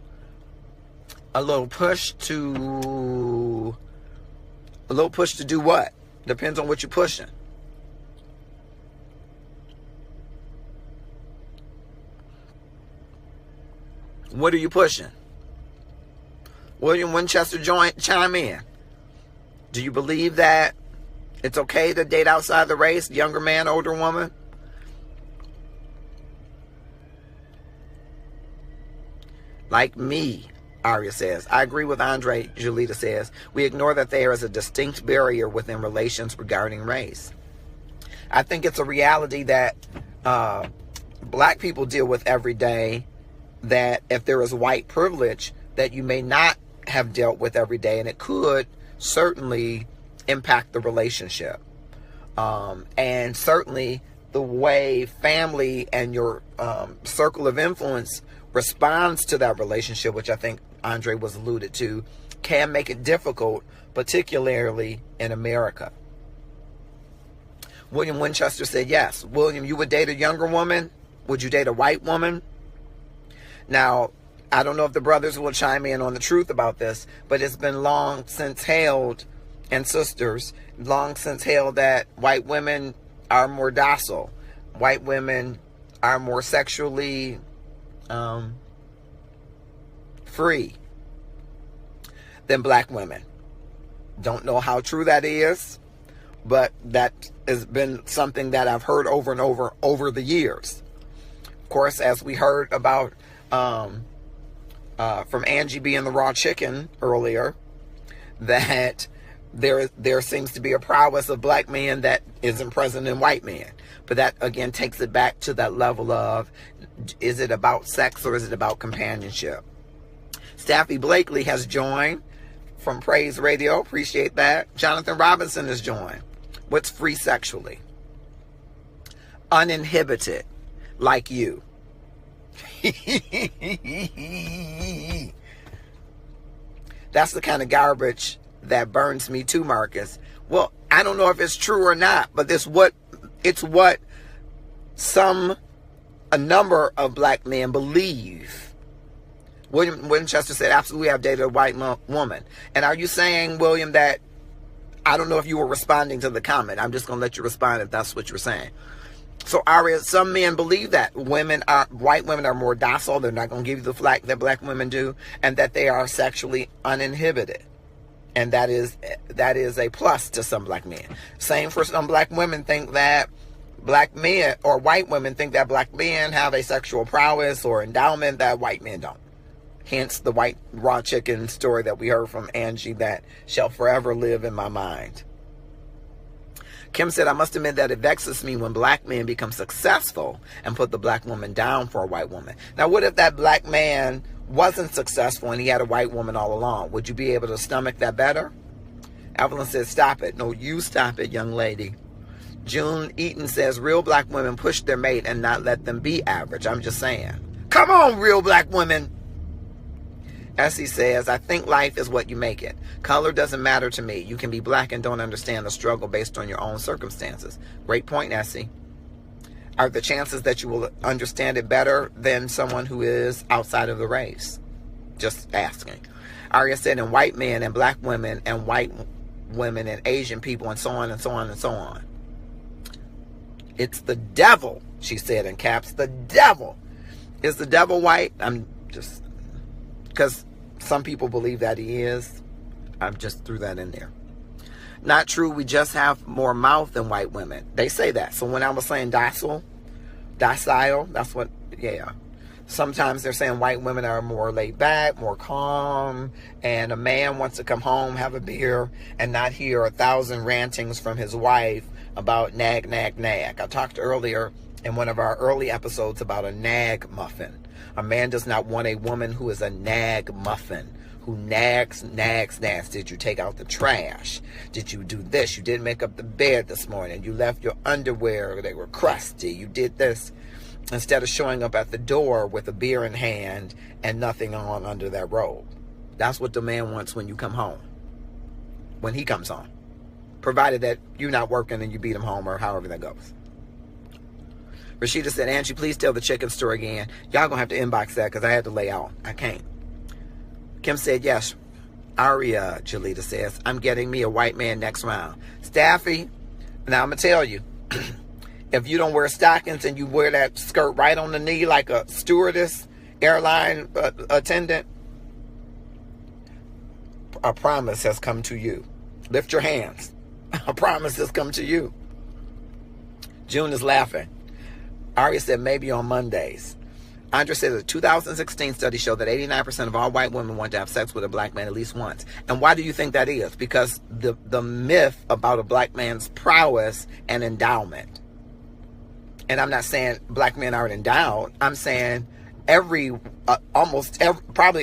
A little push to do what? Depends on what you're pushing. What are you pushing? William Winchester chime in. Do you believe that it's okay to date outside the race? Younger man, older woman? Like me, Arya says. I agree with Andre, Julita says. We ignore that there is a distinct barrier within relations regarding race. I think it's a reality that black people deal with every day, that if there is white privilege that you may not have dealt with every day, and it could certainly impact the relationship. And certainly the way family and your circle of influence responds to that relationship, which I think Andre was alluded to, can make it difficult, particularly in America. William Winchester said, yes. William, you would date a younger woman? Would you date a white woman? Now, I don't know if the brothers will chime in on the truth about this, but it's been long since held, and sisters, long since held, that white women are more docile. White women are more sexually free than black women. Don't know how true that is, but that has been something that I've heard over and over the years. Of course, as we heard about from Angie being the raw chicken earlier, that there seems to be a prowess of black men that isn't present in white men. But that, again, takes it back to that level of, is it about sex or is it about companionship? Staffy Blakely has joined from Praise Radio. Appreciate that. Jonathan Robinson has joined. What's free sexually? Uninhibited, like you. That's the kind of garbage that burns me too, Marcus. Well, I don't know if it's true or not, but it's what a number of black men believe. William Winchester said, absolutely, I've dated a white woman. And are you saying, William, that, I don't know if you were responding to the comment. I'm just going to let you respond if that's what you're saying. So, Aria, some men believe that white women are more docile. They're not going to give you the flack that black women do, and that they are sexually uninhibited. And that is a plus to some black men. Same for some black women think that black men, or white women think that black men have a sexual prowess or endowment that white men don't. Hence the white raw chicken story that we heard from Angie that shall forever live in my mind. Kim said, I must admit that it vexes me when black men become successful and put the black woman down for a white woman. Now, what if that black man wasn't successful and he had a white woman all along? Would you be able to stomach that better? Evelyn says, stop it. No, you stop it, young lady. June Eaton says, real black women push their mate and not let them be average. I'm just saying. Come on, real black women. Essie says, I think life is what you make it. Color doesn't matter to me. You can be black and don't understand the struggle based on your own circumstances. Great point, Essie. Are the chances that you will understand it better than someone who is outside of the race? Just asking. Arya said, and white men and black women and white women and Asian people and so on and so on and so on. It's the devil, she said in caps. The devil. Is the devil white? I'm just... because some people believe that he is. I just threw that in there. Not true. We just have more mouth than white women. They say that. So when I was saying docile, that's what, yeah. Sometimes they're saying white women are more laid back, more calm, and a man wants to come home, have a beer, and not hear 1,000 rantings from his wife about nag, nag, nag. I talked earlier in one of our early episodes about a nag muffin. A man does not want a woman who is a nag muffin, who nags. Did you take out the trash? Did you do this? You didn't make up the bed this morning. You left your underwear. They were crusty. You did this. Instead of showing up at the door with a beer in hand and nothing on under that robe. That's what the man wants when you come home. When he comes home. Provided that you're not working and you beat him home or however that goes. Rashida said, Angie, please tell the chicken story again. Y'all gonna have to inbox that because I had to lay out. I can't. Kim said, yes. Aria, Jalita says, I'm getting me a white man next round. Staffy, now I'm gonna tell you, if you don't wear stockings and you wear that skirt right on the knee like a stewardess, airline attendant, a promise has come to you. Lift your hands. A promise has come to you. June is laughing. Aria said maybe on Mondays. Andrea said a 2016 study showed that 89% of all white women want to have sex with a black man at least once. And why do you think that is? Because the myth about a black man's prowess and endowment. And I'm not saying black men aren't endowed. I'm saying probably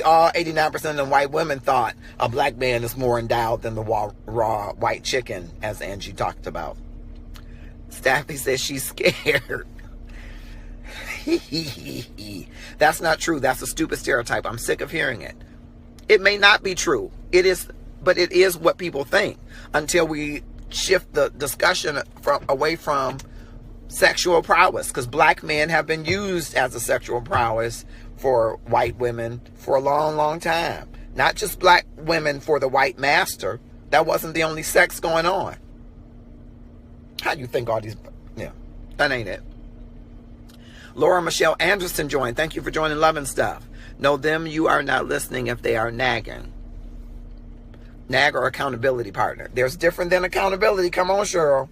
all 89% of the white women thought a black man is more endowed than the raw white chicken, as Angie talked about. Staffy says she's scared. That's not true. That's a stupid stereotype. I'm sick of hearing it. It may not be true. It is, but it is what people think until we shift the discussion away from sexual prowess, because black men have been used as a sexual prowess for white women for a long, long time. Not just black women for the white master. That wasn't the only sex going on. How do you think all these... Yeah, that ain't it. Laura Michelle Anderson joined. Thank you for joining Love and Stuff. Know them, you are not listening if they are nagging. Nag or accountability partner. There's different than accountability. Come on, Cheryl.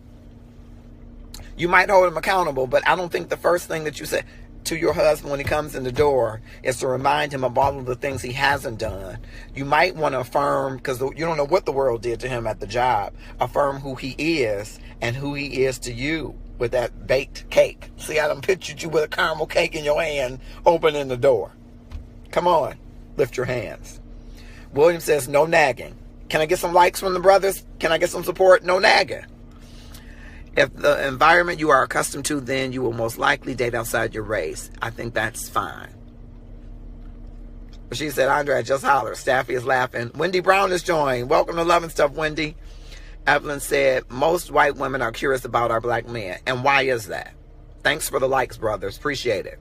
You might hold him accountable, but I don't think the first thing that you say to your husband when he comes in the door is to remind him of all of the things he hasn't done. You might want to affirm, because you don't know what the world did to him at the job, affirm who he is and who he is to you with that baked cake. See, I done pictured you with a caramel cake in your hand opening the door. Come on, lift your hands. William says, no nagging. Can I get some likes from the brothers? Can I get some support? No nagging. If the environment you are accustomed to, then you will most likely date outside your race. I think that's fine. She said, Andrea, just holler. Staffy is laughing. Wendy Brown is joined. Welcome to Love and Stuff, Wendy. Evelyn said, most white women are curious about our black men. And why is that? Thanks for the likes, brothers. Appreciate it.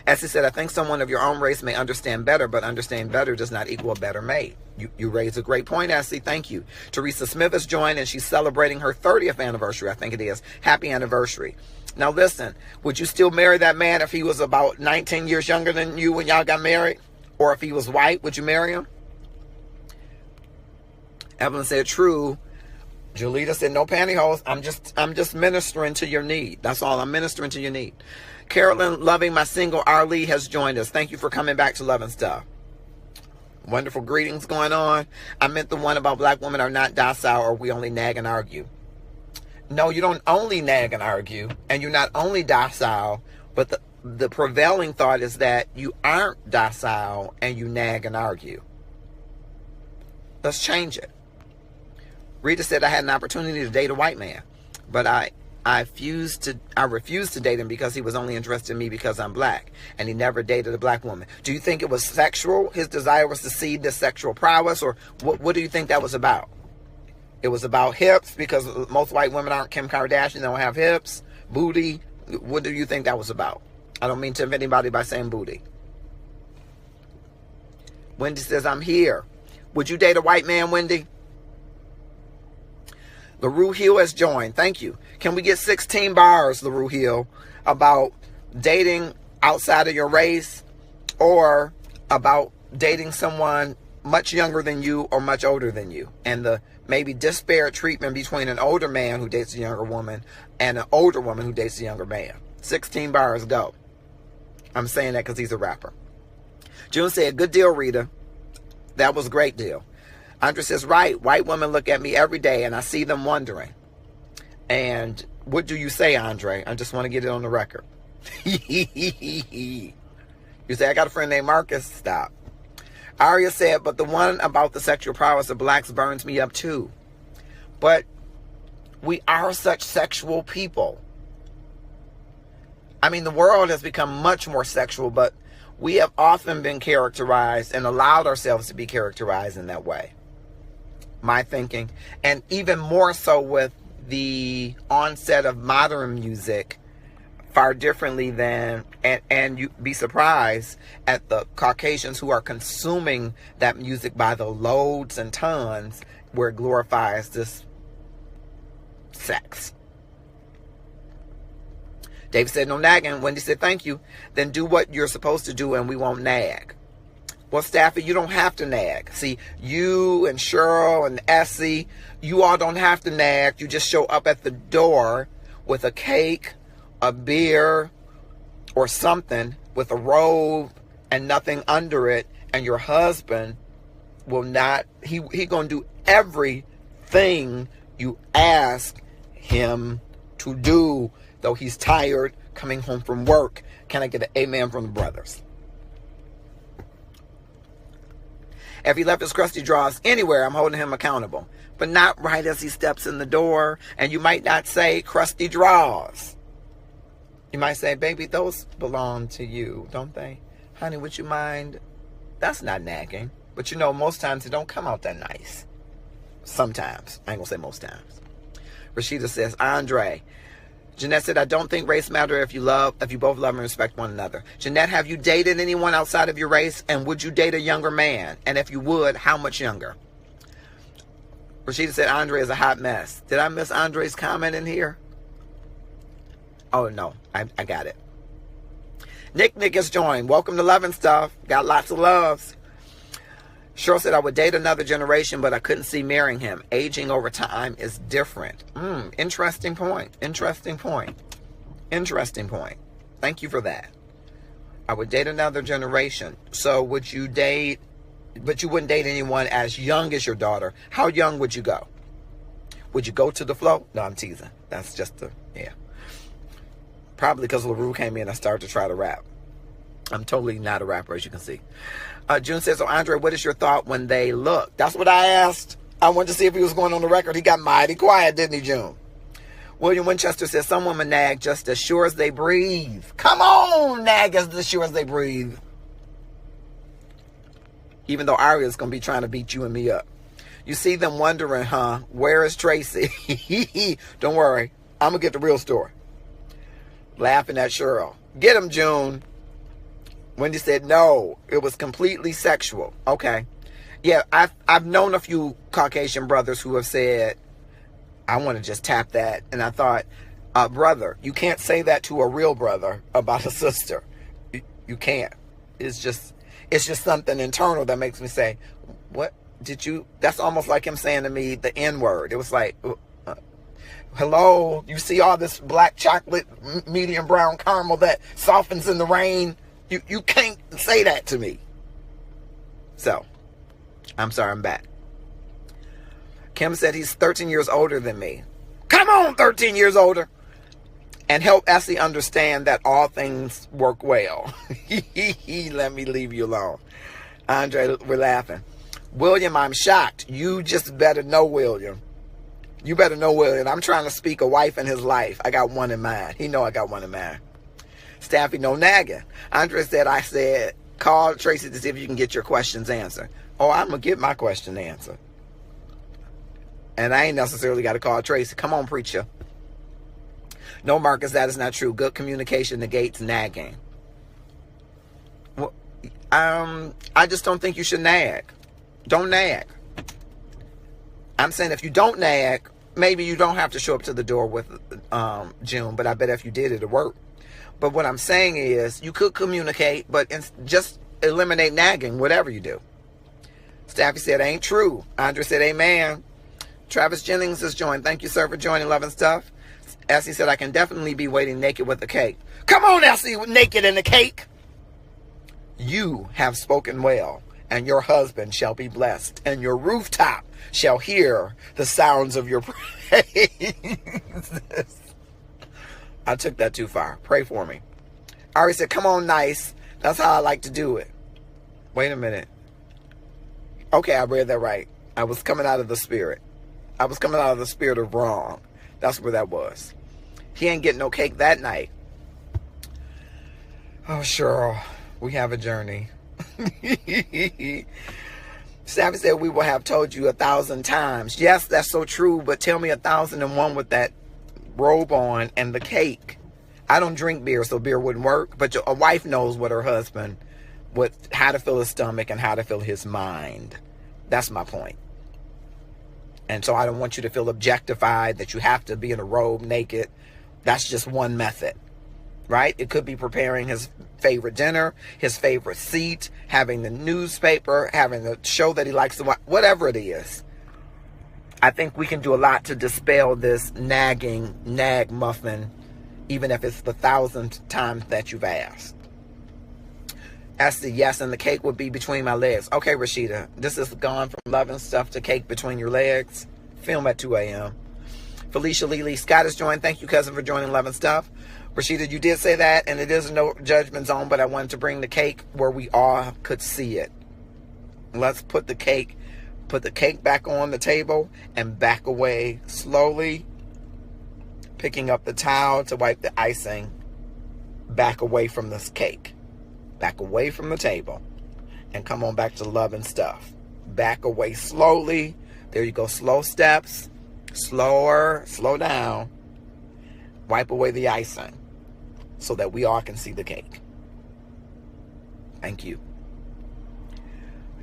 Essie said, I think someone of your own race may understand better, but understand better does not equal a better mate. You raised a great point, Essie. Thank you. Teresa Smith has joined, and she's celebrating her 30th anniversary. I think it is. Happy anniversary. Now, listen, would you still marry that man if he was about 19 years younger than you when y'all got married? Or if he was white, would you marry him? Evelyn said, true. Julita said, no pantyhose. I'm just ministering to your need. That's all. I'm ministering to your need. Carolyn, loving my single Arlie, has joined us. Thank you for coming back to Love and Stuff. Wonderful greetings going on. I meant the one about black women are not docile or we only nag and argue. No, you don't only nag and argue, and you're not only docile, but the prevailing thought is that you aren't docile and you nag and argue. Let's change it. Rita said, I had an opportunity to date a white man, but I refused to date him because he was only interested in me because I'm black, and he never dated a black woman. Do you think it was sexual? His desire was to see this sexual prowess, or what do you think that was about? It was about hips, because most white women aren't Kim Kardashian, they don't have hips, booty. What do you think that was about? I don't mean to offend anybody by saying booty. Wendy says, I'm here. Would you date a white man, Wendy? LaRue Hill has joined. Thank you. Can we get 16 bars, LaRue Hill, about dating outside of your race, or about dating someone much younger than you or much older than you, and the maybe disparate treatment between an older man who dates a younger woman and an older woman who dates a younger man? 16 bars, go. I'm saying that because he's a rapper. June said, good deal, Rita. That was a great deal. Andrea says, right, white women look at me every day and I see them wondering. And what do you say, Andre? I just want to get it on the record. You say, I got a friend named Marcus. Stop. Aria said, but the one about the sexual prowess of blacks burns me up too. But we are such sexual people. I mean, the world has become much more sexual, but We have often been characterized and allowed ourselves to be characterized in that way. My thinking, and even more so with the onset of modern music, far differently than, and you'd be surprised at the Caucasians who are consuming that music by the loads and tons, where it glorifies this sex. David said, no nagging. Wendy said, thank you. Then do what you're supposed to do and we won't nag. Well, Staffy, you don't have to nag. See, you and Cheryl and Essie, you all don't have to nag. You just show up at the door with a cake, a beer, or something with a robe and nothing under it, and your husband will not, he gonna do everything you ask him to do, though he's tired coming home from work. Can I get an amen from the brothers? If he left his crusty drawers anywhere, I'm holding him accountable, but not right as he steps in the door. And you might not say crusty drawers. You might say, baby, those belong to you, don't they? Honey, would you mind? That's not nagging. But you know, most times it don't come out that nice. Sometimes. I ain't gonna say most times. Rashida says, Andre. Jeanette said, I don't think race matters if you both love and respect one another. Jeanette, have you dated anyone outside of your race? And would you date a younger man? And if you would, how much younger? Rashida said, Andre is a hot mess. Did I miss Andre's comment in here? Oh, no. I got it. Nick has joined. Welcome to Love and Stuff. Got lots of loves. Cheryl said, I would date another generation, but I couldn't see marrying him. Aging over time is different. Interesting point. Interesting point. Interesting point. Thank you for that. I would date another generation. So would you date, but you wouldn't date anyone as young as your daughter. How young would you go? Would you go to the flow? No, I'm teasing. That's just yeah. Probably because LaRue came in, I started to try to rap. I'm totally not a rapper, as you can see. June says, so Andre, what is your thought when they look? That's what I asked. I wanted to see if he was going on the record. He got mighty quiet, didn't he, June? William Winchester says, some women nag just as sure as they breathe. Come on, nag as sure as they breathe. Even though Aria's going to be trying to beat you and me up. You see them wondering, huh? Where is Tracy? Don't worry. I'm going to get the real story. Laughing at Cheryl. Get him, June. Wendy said, no, it was completely sexual. Okay. Yeah, I've known a few Caucasian brothers who have said, I want to just tap that. And I thought, brother, you can't say that to a real brother about a sister. You can't. It's just something internal that makes me say, what did you, that's almost like him saying to me the N-word. It was like, hello, you see all this black chocolate, medium brown caramel that softens in the rain? You can't say that to me. So, I'm sorry, I'm back. Kim said he's 13 years older than me. Come on, 13 years older. And help Essie understand that all things work well. Let me leave you alone. Andre, we're laughing. William, I'm shocked. You just better know William. You better know William. I'm trying to speak a wife in his life. I got one in mind. He know I got one in mind. Staffy, no nagging. Andre said, I said, call Tracy to see if you can get your questions answered. Oh, I'm going to get my question answered. And I ain't necessarily got to call Tracy. Come on, preacher. No, Marcus, that is not true. Good communication negates nagging. Well, I just don't think you should nag. Don't nag. I'm saying if you don't nag, maybe you don't have to show up to the door with June, but I bet if you did, it'd work. But what I'm saying is you could communicate, but just eliminate nagging, whatever you do. Staffy said, ain't true. Andre said, amen. Travis Jennings has joined. Thank you, sir, for joining Love and Stuff. Essie said, I can definitely be waiting naked with a cake. Come on, Essie, naked in the cake. You have spoken well, and your husband shall be blessed, and your rooftop shall hear the sounds of your praise. I took that too far. Pray for me. Ari said, come on, nice. That's how I like to do it. Wait a minute. Okay, I read that right. I was coming out of the spirit. I was coming out of the spirit of wrong. That's where that was. He ain't getting no cake that night. Oh, Cheryl. We have a journey. Savvy said we will have told you 1,000 times. Yes, that's so true, but tell me 1,001 with that robe on and the cake. I don't drink beer, so beer wouldn't work, but a wife knows what her husband, how to fill his stomach and how to fill his mind. That's my point. And so I don't want you to feel objectified, that you have to be in a robe naked. That's just one method, right? It could be preparing his favorite dinner, his favorite seat, having the newspaper, having the show that he likes to watch, whatever it is. I think we can do a lot to dispel this nag muffin, even if it's the 1,000th time that you've asked. Esther, yes, and the cake would be between my legs. Okay, Rashida, this is gone from loving stuff to cake between your legs. Film at 2 a.m. Felicia Lely Scott has joined. Thank you, cousin, for joining Loving Stuff. Rashida, you did say that, and it is a no judgment zone, but I wanted to bring the cake where we all could see it. Let's put the cake back on the table and back away slowly, picking up the towel to wipe the icing back away from this cake. Back away from the table and come on back to Loving Stuff. Back away slowly. There you go. Slow steps. Slower. Slow down. Wipe away the icing so that we all can see the cake. Thank you.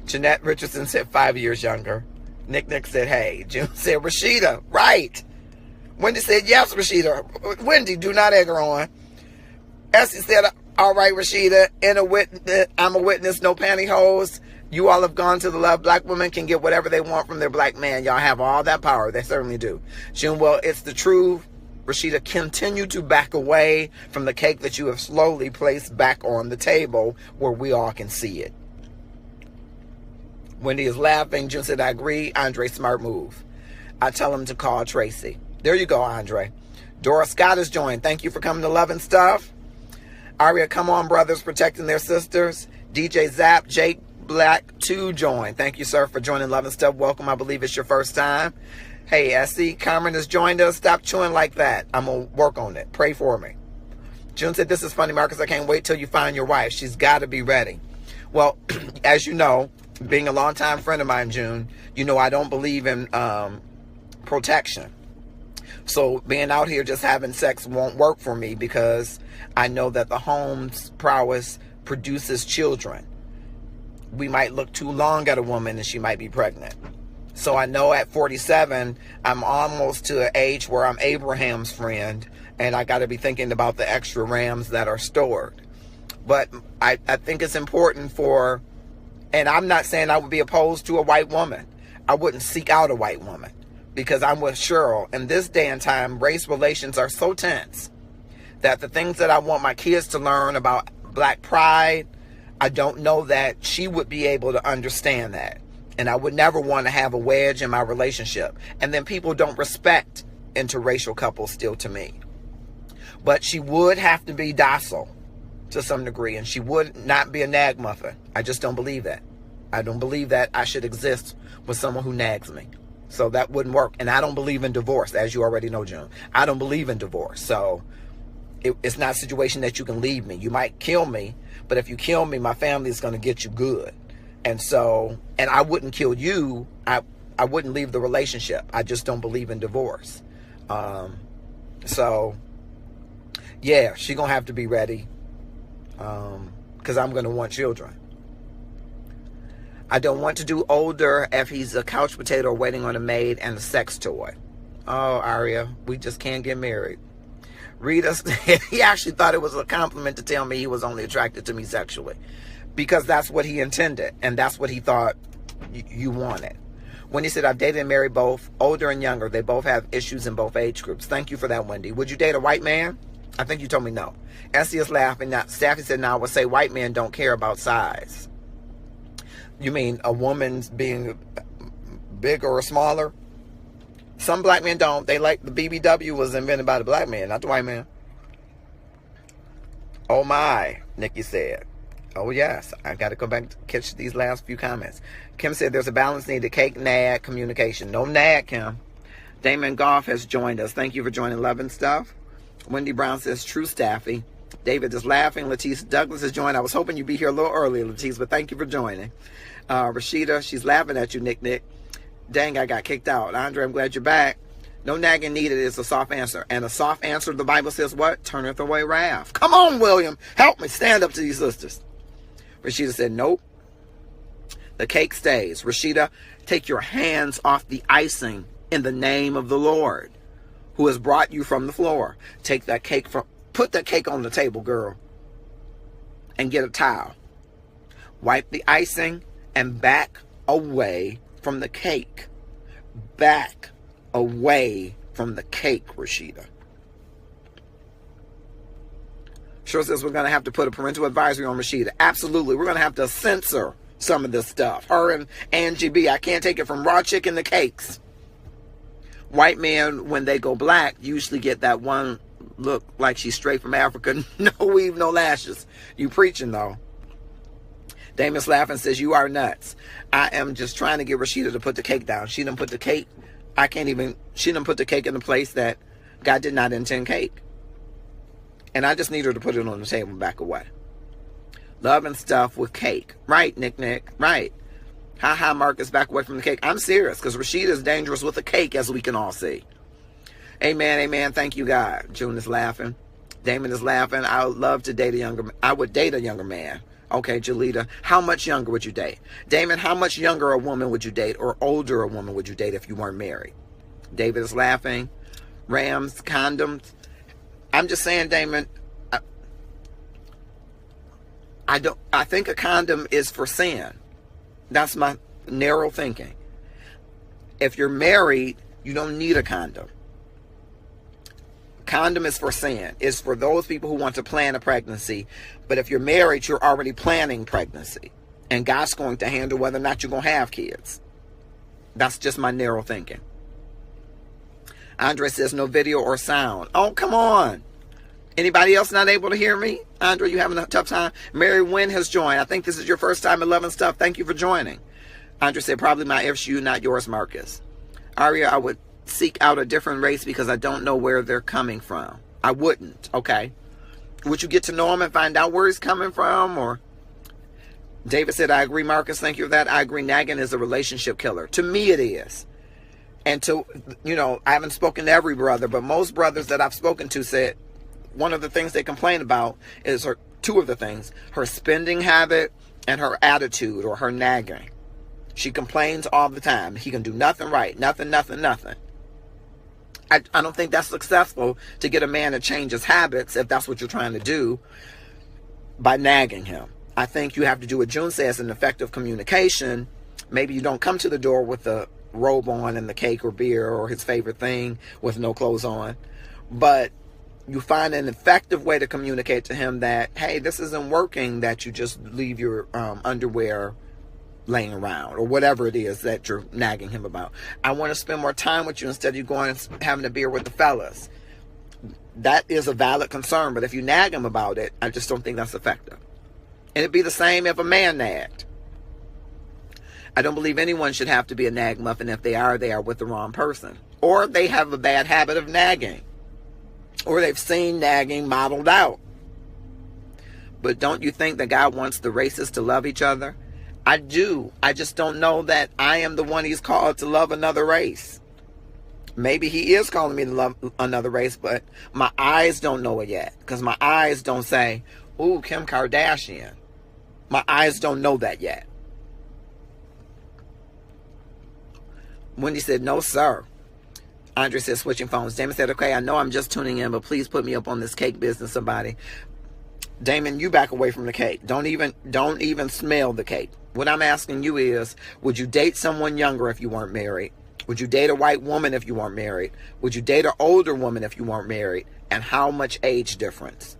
Jeanette Richardson said 5 years younger. Nick said, hey. June said, Rashida, right. Wendy said, yes, Rashida. Wendy, do not egg her on. Essie said, all right, Rashida, I'm a witness, no pantyhose. You all have gone to the love. Black women can get whatever they want from their black man. Y'all have all that power. They certainly do. June, well, it's the truth. Rashida, continue to back away from the cake that you have slowly placed back on the table where we all can see it. Wendy is laughing. June said, I agree. Andre, smart move. I tell him to call Tracy. There you go, Andre. Dora Scott has joined. Thank you for coming to Loving Stuff. Aria, come on, brothers, protecting their sisters. DJ Zap, Jake Black 2 joined. Thank you, sir, for joining Loving Stuff. Welcome. I believe it's your first time. Hey, Essie, Cameron has joined us. Stop chewing like that. I'm going to work on it. Pray for me. June said, this is funny, Marcus. I can't wait till you find your wife. She's got to be ready. Well, as you know, being a longtime friend of mine, June, you know I don't believe in protection. So being out here just having sex won't work for me because I know that the home's prowess produces children. We might look too long at a woman and she might be pregnant. So I know at 47, I'm almost to an age where I'm Abraham's friend and I got to be thinking about the extra rams that are stored. But I think it's important and I'm not saying I would be opposed to a white woman. I wouldn't seek out a white woman. Because I'm with Cheryl. In this day and time, race relations are so tense that the things that I want my kids to learn about black pride, I don't know that she would be able to understand that. And I would never want to have a wedge in my relationship. And then people don't respect interracial couples still to me. But she would have to be docile to some degree. And she would not be a nag muffin. I just don't believe that. I don't believe that I should exist with someone who nags me. So that wouldn't work. And I don't believe in divorce, as you already know, June. I don't believe in divorce. So it's not a situation that you can leave me. You might kill me, but if you kill me, my family is going to get you good. And I wouldn't kill you. I wouldn't leave the relationship. I just don't believe in divorce. So, yeah, she's going to have to be ready because I'm going to want children. I don't want to do older if he's a couch potato waiting on a maid and a sex toy. Oh, Aria, we just can't get married. Rita, he actually thought it was a compliment to tell me he was only attracted to me sexually. Because that's what he intended. And that's what he thought you wanted. When he said, I've dated and married both, older and younger. They both have issues in both age groups. Thank you for that, Wendy. Would you date a white man? I think you told me no. Essie is laughing. Now, Staffy said, now I would say white men don't care about size. You mean a woman's being bigger or smaller? Some black men don't. They like the BBW was invented by the black man, not the white man. Oh my, Nikki said. Oh yes, I got to go back to catch these last few comments. Kim said there's a balance needed. Cake, nag, communication. No nag, Kim. Damon Goff has joined us. Thank you for joining Loving Stuff. Wendy Brown says, true, Staffy. David is laughing. Letice Douglas has joined. I was hoping you'd be here a little earlier, Letice, but thank you for joining. Rashida, she's laughing at you, Nick. Dang, I got kicked out. Andre, I'm glad you're back. No nagging needed is a soft answer. And a soft answer, the Bible says what? Turneth away wrath. Come on, William. Help me. Stand up to these sisters. Rashida said, nope. The cake stays. Rashida, take your hands off the icing in the name of the Lord, who has brought you from the floor. Take that cake put that cake on the table, girl, and get a towel. Wipe the icing and back away from the cake. Back away from the cake, Rashida. Sure says we're going to have to put a parental advisory on Rashida. Absolutely. We're going to have to censor some of this stuff. Her and Angie B. I can't take it from raw chicken to cakes. White men, when they go black, usually get that one look like she's straight from Africa. No weave, no lashes. You preaching, though. Damon's laughing, says, you are nuts. I am just trying to get Rashida to put the cake down. She done put the cake. She done put the cake in a place that God did not intend cake. And I just need her to put it on the table and back away. Love and stuff with cake. Right, Nick. Right. Ha, Marcus, back away from the cake. I'm serious, because Rashida is dangerous with a cake, as we can all see. Amen. Thank you, God. June is laughing. Damon is laughing. I would love to date a younger man. I would date a younger man. Okay, Jalita, how much younger would you date? Damon, how much younger a woman would you date, or older a woman would you date if you weren't married? David is laughing. Rams, condoms. I'm just saying, Damon, I think a condom is for sin. That's my narrow thinking. If you're married, you don't need a condom. Condom is for sin. It's for those people who want to plan a pregnancy. But if you're married, you're already planning pregnancy. And God's going to handle whether or not you're going to have kids. That's just my narrow thinking. Andre says no video or sound. Oh, come on. Anybody else not able to hear me? Andre, you having a tough time? Mary Wynn has joined. I think this is your first time at Love and Stuff. Thank you for joining. Andre said, probably my issue, not yours, Marcus. Aria, I would seek out a different race because I don't know where they're coming from. I wouldn't. Okay. Would you get to know him and find out where he's coming from? Or David said, I agree, Marcus. Thank you for that. I agree. Nagging is a relationship killer. To me, it is. And to, I haven't spoken to every brother, but most brothers that I've spoken to said one of the things they complain about is two of the things, her spending habit and her attitude, or her nagging. She complains all the time. He can do nothing right. Nothing. I don't think that's successful to get a man to change his habits, if that's what you're trying to do, by nagging him. I think you have to do what June says, an effective communication. Maybe you don't come to the door with the robe on and the cake or beer or his favorite thing with no clothes on. But you find an effective way to communicate to him that, hey, this isn't working, that you just leave your underwear laying around, or whatever it is that you're nagging him about. I want to spend more time with you instead of you going and having a beer with the fellas. That is a valid concern, but if you nag him about it, I just don't think that's effective. And it'd be the same if a man nagged. I don't believe anyone should have to be a nag muffin. If they are with the wrong person. Or they have a bad habit of nagging. Or they've seen nagging modeled out. But don't you think that God wants the races to love each other? I do. I just don't know that I am the one he's called to love another race. Maybe he is calling me to love another race, but my eyes don't know it yet. Because my eyes don't say, ooh, Kim Kardashian. My eyes don't know that yet. Wendy said, no, sir. Andre said, switching phones. Damon said, okay, I know I'm just tuning in, but please put me up on this cake business, somebody. Damon, you back away from the cake. Don't even smell the cake. What I'm asking you is, would you date someone younger if you weren't married? Would you date a white woman if you weren't married? Would you date an older woman if you weren't married? And how much age difference?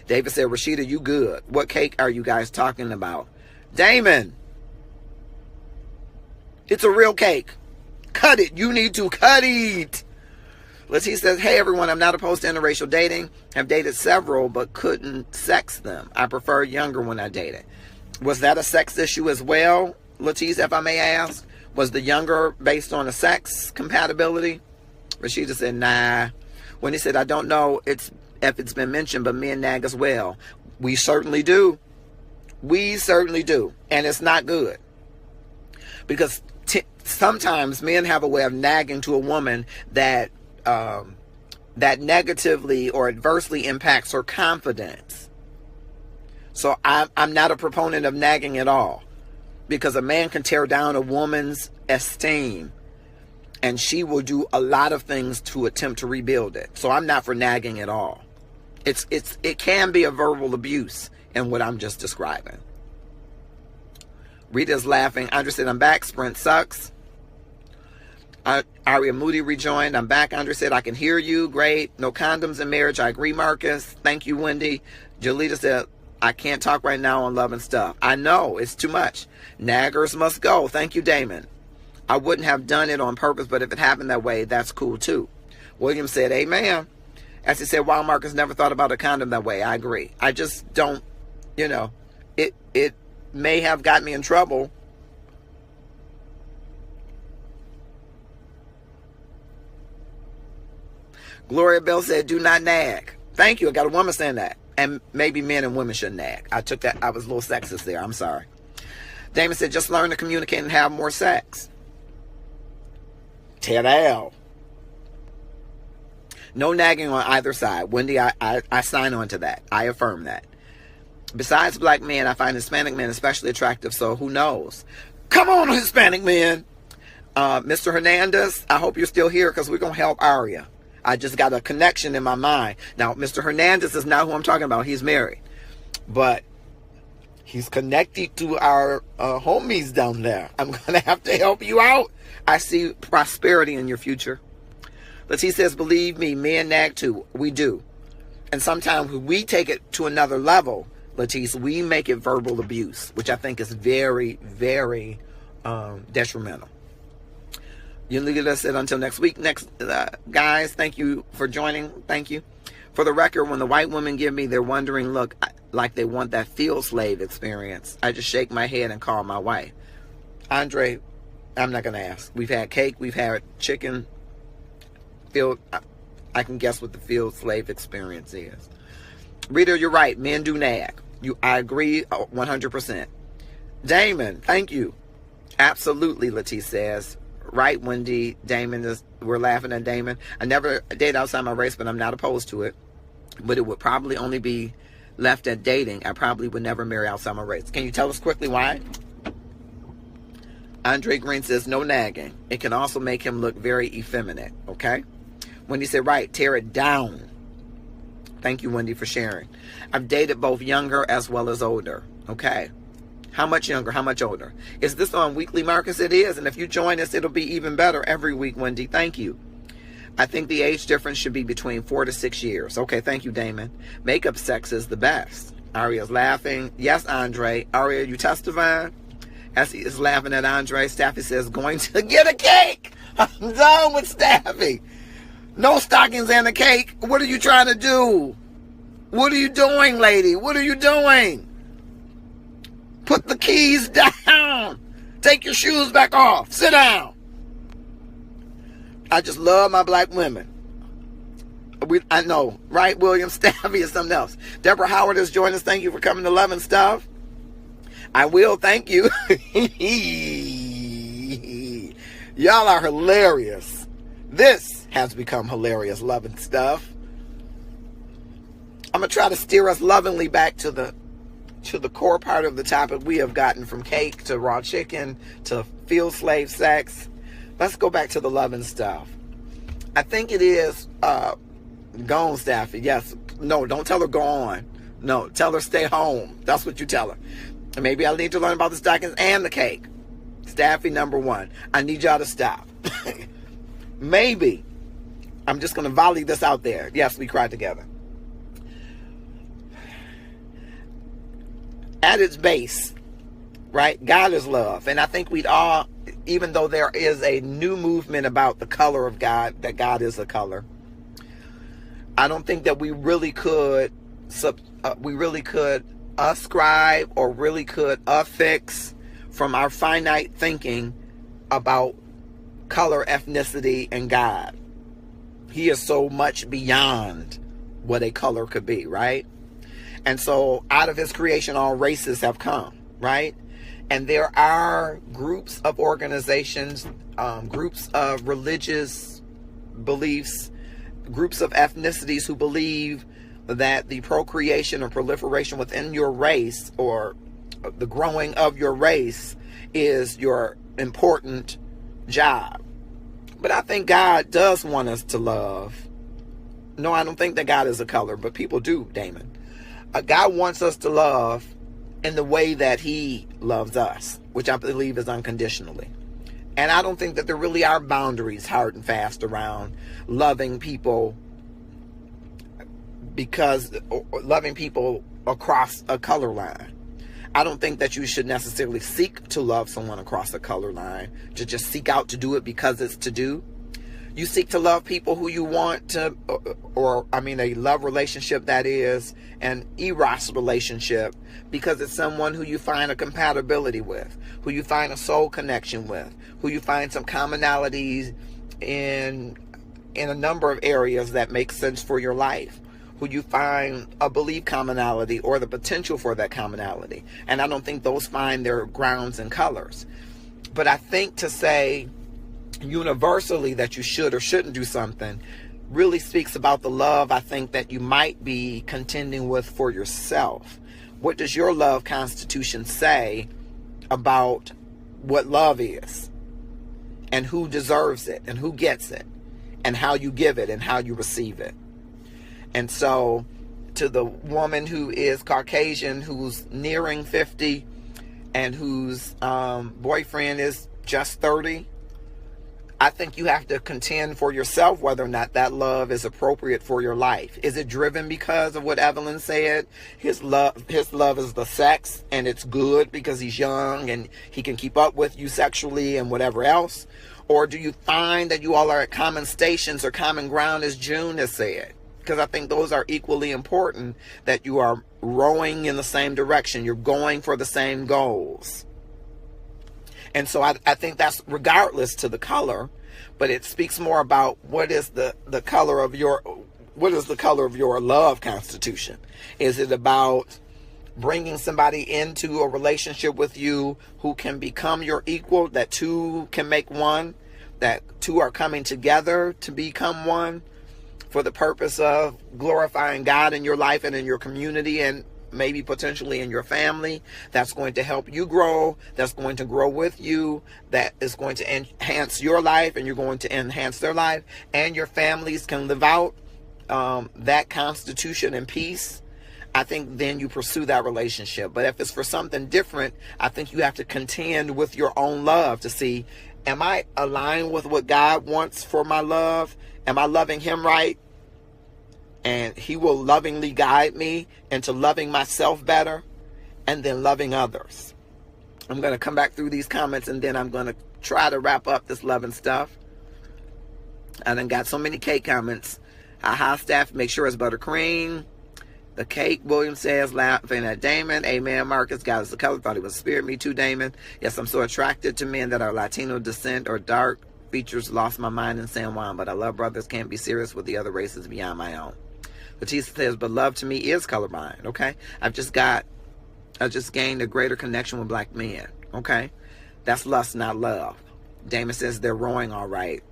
David said, Rashida, you good. What cake are you guys talking about? Damon, it's a real cake. Cut it. You need to cut it. He says, hey, everyone, I'm not opposed to interracial dating. I've dated several, but couldn't sex them. I prefer younger when I dated. Was that a sex issue as well, Latice, if I may ask? Was the younger based on a sex compatibility? Rashida said, nah. When he said, I don't know, it's if it's been mentioned, but men nag as well. We certainly do. We certainly do. And it's not good. Because sometimes men have a way of nagging to a woman that that negatively or adversely impacts her confidence. So I'm not a proponent of nagging at all, because a man can tear down a woman's esteem, and she will do a lot of things to attempt to rebuild it. So I'm not for nagging at all. It can be a verbal abuse in what I'm just describing. Rita's laughing. Andrea said, I'm back. Sprint sucks. Aria Moody rejoined. I'm back. Andrea said, I can hear you. Great. No condoms in marriage. I agree, Marcus. Thank you, Wendy. Jolita said, I can't talk right now on love and stuff. I know. It's too much. Naggers must go. Thank you, Damon. I wouldn't have done it on purpose, but if it happened that way, that's cool too. William said, amen. As he said, wow, Marcus never thought about a condom that way. I agree. I just don't, it may have got me in trouble. Gloria Bell said, do not nag. Thank you. I got a woman saying that. And maybe men and women shouldn't nag. I took that. I was a little sexist there. I'm sorry. Damon said, just learn to communicate and have more sex. Tear down. No nagging on either side. Wendy, I sign on to that. I affirm that. Besides black men, I find Hispanic men especially attractive, so who knows? Come on, Hispanic men. Mr. Hernandez, I hope you're still here, because we're going to help Aria. I just got a connection in my mind. Now, Mr. Hernandez is not who I'm talking about. He's married. But he's connected to our homies down there. I'm going to have to help you out. I see prosperity in your future. Latif says, believe me, men nag too. We do. And sometimes we take it to another level, Latif. We make it verbal abuse, which I think is very, very detrimental. Yulita said, until next week. Next, guys, thank you for joining. Thank you. For the record, when the white women give me their wondering look, like they want that field slave experience, I just shake my head and call my wife. Andre, I'm not going to ask. We've had cake. We've had chicken. I can guess what the field slave experience is. Rita, you're right. Men do nag. I agree 100%. Damon, thank you. Absolutely, Latif says. Right, Wendy. We're laughing at Damon. I never date outside my race, but I'm not opposed to it. But it would probably only be left at dating. I probably would never marry outside my race. Can you tell us quickly why? Andre Green says, no nagging. It can also make him look very effeminate. Okay? Wendy said, right, tear it down. Thank you, Wendy, for sharing. I've dated both younger as well as older. Okay. How much younger? How much older? Is this on weekly, Marcus? It is. And if you join us, it'll be even better every week, Wendy. Thank you. I think the age difference should be between 4 to 6 years. Okay, thank you, Damon. Makeup sex is the best. Aria's laughing. Yes, Andre. Aria, you testifying? Essie is laughing at Andre. Staffy says, going to get a cake. I'm done with Staffy. No stockings and a cake. What are you trying to do? What are you doing, lady? What are you doing? Put the keys down. Take your shoes back off. Sit down. I just love my black women. I know, right, William? Staffy is something else. Deborah Howard has joined us. Thank you for coming to Love and Stuff. I will, thank you. Y'all are hilarious. This has become hilarious, Love and Stuff. I'm going to try to steer us lovingly back to the core part of the topic. We have gotten from cake to raw chicken to field slave sex. Let's go back to the Love and Stuff. I think it is gone, Staffy. Yes. No, don't tell her go on. No, tell her stay home. That's what you tell her. And maybe I'll need to learn about the stockings and the cake. Staffy number 1. I need y'all to stop. Maybe. I'm just going to volley this out there. Yes, we cried together. At its base, right, God is love. And I think we'd all, even though there is a new movement about the color of God, that God is a color, I don't think that we really could ascribe or really could affix from our finite thinking about color, ethnicity, and God. He is so much beyond what a color could be, right? And so out of his creation, all races have come, right? And there are groups of organizations, groups of religious beliefs, groups of ethnicities who believe that the procreation or proliferation within your race, or the growing of your race, is your important job. But I think God does want us to love. No, I don't think that God is a color, but people do, Damon. God wants us to love in the way that he loves us, which I believe is unconditionally. And I don't think that there really are boundaries hard and fast around loving people, because loving people across a color line. I don't think that you should necessarily seek to love someone across a color line, to just seek out to do it because it's to do. You seek to love people who you want to, a love relationship that is an eros relationship, because it's someone who you find a compatibility with, who you find a soul connection with, who you find some commonalities in a number of areas that make sense for your life, who you find a belief commonality or the potential for that commonality. And I don't think those find their grounds in colors. But I think to say universally that you should or shouldn't do something really speaks about the love I think that you might be contending with for yourself. What does your love constitution say about what love is, and who deserves it, and who gets it, and how you give it, and how you receive it? And so to the woman who is Caucasian, who's nearing 50, and whose boyfriend is just 30, I think you have to contend for yourself whether or not that love is appropriate for your life. Is it driven because of what Evelyn said? His love is the sex, and it's good because he's young and he can keep up with you sexually and whatever else? Or do you find that you all are at common stations or common ground, as June has said? Because I think those are equally important, that you are rowing in the same direction. You're going for the same goals. And so I think that's regardless to the color, but it speaks more about what is the color of your love constitution. Is it about bringing somebody into a relationship with you who can become your equal, that two can make one, that two are coming together to become one for the purpose of glorifying God in your life and in your community, and maybe potentially in your family, that's going to help you grow, that's going to grow with you, that is going to enhance your life, and you're going to enhance their life, and your families can live out that constitution in peace. I think then you pursue that relationship. But if it's for something different, I think you have to contend with your own love to see, am I aligned with what God wants for my love? Am I loving him right? And he will lovingly guide me into loving myself better, and then loving others. I'm going to come back through these comments, and then I'm going to try to wrap up this loving stuff. I done got so many cake comments. Hi, staff, make sure it's buttercream. The cake, William says, laughing at Damon. Amen, Marcus. God is the color. Thought he was a spirit. Me too, Damon. Yes, I'm so attracted to men that are Latino descent or dark features. Lost my mind in San Juan, but I love brothers. Can't be serious with the other races beyond my own. Batista says, but love to me is colorblind. Okay, I just gained a greater connection with black men. Okay, that's lust, not love. Damon says they're rowing all right.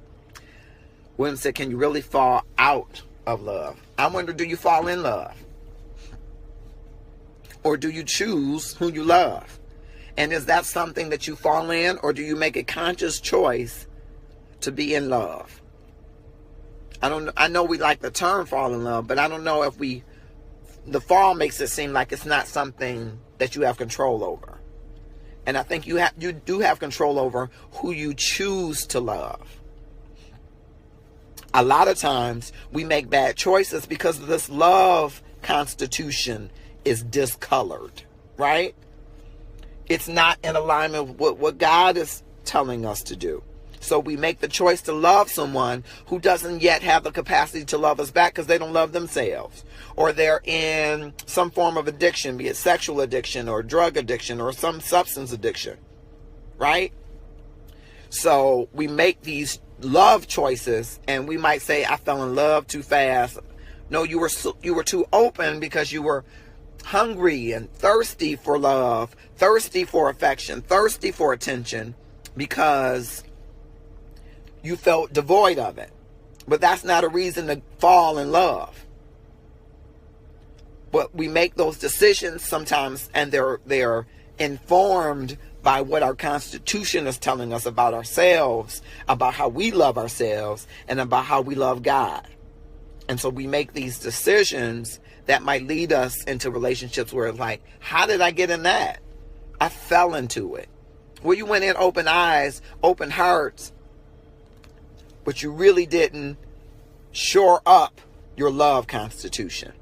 William said, can you really fall out of love? I wonder, do you fall in love? Or do you choose who you love? And is that something that you fall in, or do you make a conscious choice to be in love? I know we like the term fall in love, but I don't know if the fall makes it seem like it's not something that you have control over. And I think you do have control over who you choose to love. A lot of times we make bad choices because this love constitution is discolored, right? It's not in alignment with what God is telling us to do. So we make the choice to love someone who doesn't yet have the capacity to love us back because they don't love themselves. Or they're in some form of addiction, be it sexual addiction or drug addiction or some substance addiction. Right? So we make these love choices, and we might say, I fell in love too fast. No, you were too open because you were hungry and thirsty for love, thirsty for affection, thirsty for attention, because you felt devoid of it. But that's not a reason to fall in love. But we make those decisions sometimes, and they're informed by what our Constitution is telling us about ourselves, about how we love ourselves, and about how we love God. And so we make these decisions that might lead us into relationships where it's like, how did I get in that? I fell into it. Well, you went in open eyes, open hearts, but you really didn't shore up your love constitution.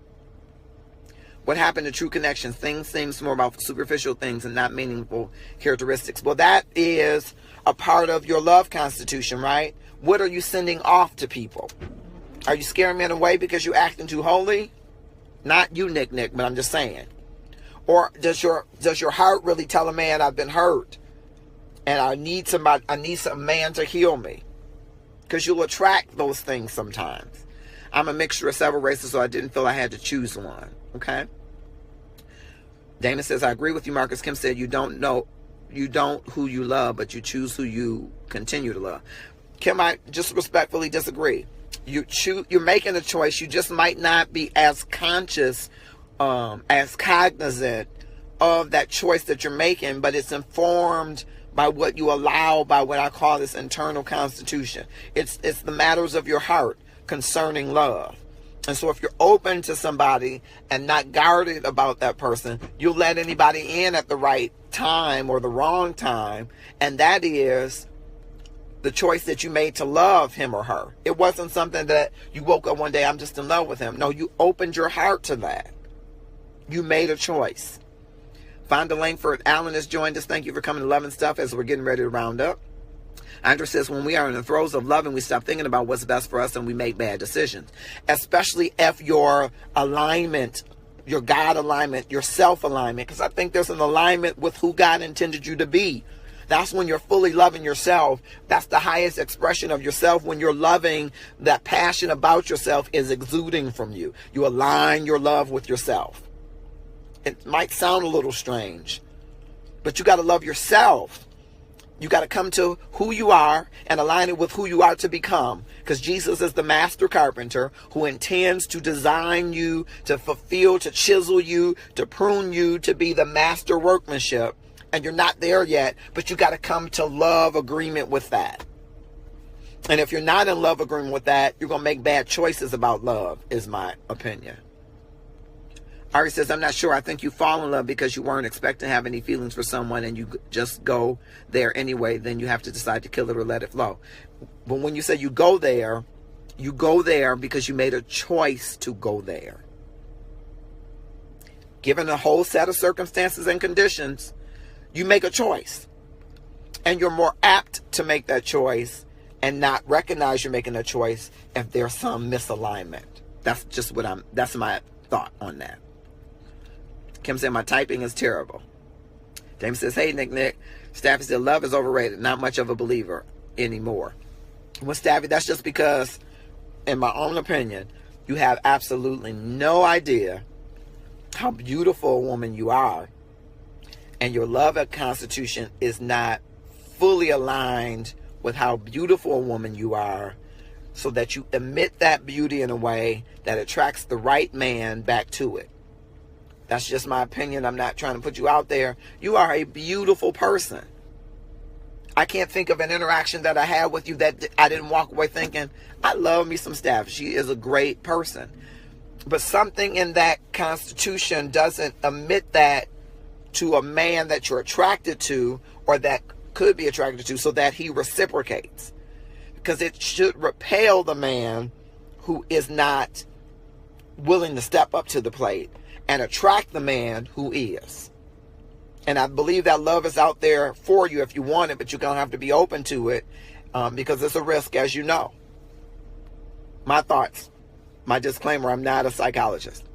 What happened to true connections? Things seems more about superficial things and not meaningful characteristics. Well, that is a part of your love constitution, right? What are you sending off to people? Are you scaring men away because you're acting too holy? Not you, Nick, but I'm just saying. Or does your heart really tell a man, I've been hurt and I need some man to heal me? Because you'll attract those things sometimes. I'm a mixture of several races, so I didn't feel I had to choose one. Okay? Dana says, I agree with you, Marcus. Kim said, you don't who you love, but you choose who you continue to love. Kim, I just respectfully disagree. You're making a choice. You just might not be as conscious, as cognizant of that choice that you're making, but it's informed by what you allow, by what I call this internal constitution. It's the matters of your heart concerning love. And so if you're open to somebody and not guarded about that person, you'll let anybody in at the right time or the wrong time. And that is the choice that you made to love him or her. It wasn't something that you woke up one day, I'm just in love with him. No, you opened your heart to that. You made a choice. Fonda Langford Allen has joined us. Thank you for coming to Love and Stuff as we're getting ready to round up. Andrew says, when we are in the throes of loving, we stop thinking about what's best for us and we make bad decisions. Especially if your alignment, your God alignment, your self alignment, because I think there's an alignment with who God intended you to be. That's when you're fully loving yourself. That's the highest expression of yourself. When you're loving, that passion about yourself is exuding from you. You align your love with yourself. It might sound a little strange, but you got to love yourself. You got to come to who you are and align it with who you are to become. Because Jesus is the master carpenter who intends to design you, to fulfill, to chisel you, to prune you, to be the master workmanship. And you're not there yet, but you got to come to love agreement with that. And if you're not in love agreement with that, you're going to make bad choices about love, is my opinion. Ari says, I'm not sure. I think you fall in love because you weren't expecting to have any feelings for someone and you just go there anyway. Then you have to decide to kill it or let it flow. But when you say you go there because you made a choice to go there. Given a whole set of circumstances and conditions, you make a choice. And you're more apt to make that choice and not recognize you're making a choice if there's some misalignment. That's my thought on that. Kim said, my typing is terrible. James says, hey, Nick. Staffy said, love is overrated. Not much of a believer anymore. Well, Staffy, that's just because, in my own opinion, you have absolutely no idea how beautiful a woman you are. And your love constitution is not fully aligned with how beautiful a woman you are, so that you emit that beauty in a way that attracts the right man back to it. That's just my opinion. I'm not trying to put you out there. You are a beautiful person. I can't think of an interaction that I had with you that I didn't walk away thinking, I love me some Staff. She is a great person. But something in that constitution doesn't emit that to a man that you're attracted to or that could be attracted to, so that he reciprocates. Because it should repel the man who is not willing to step up to the plate and attract the man who is. And I believe that love is out there for you if you want it, but you're going to have to be open to it because it's a risk, as you know. My thoughts. My disclaimer, I'm not a psychologist.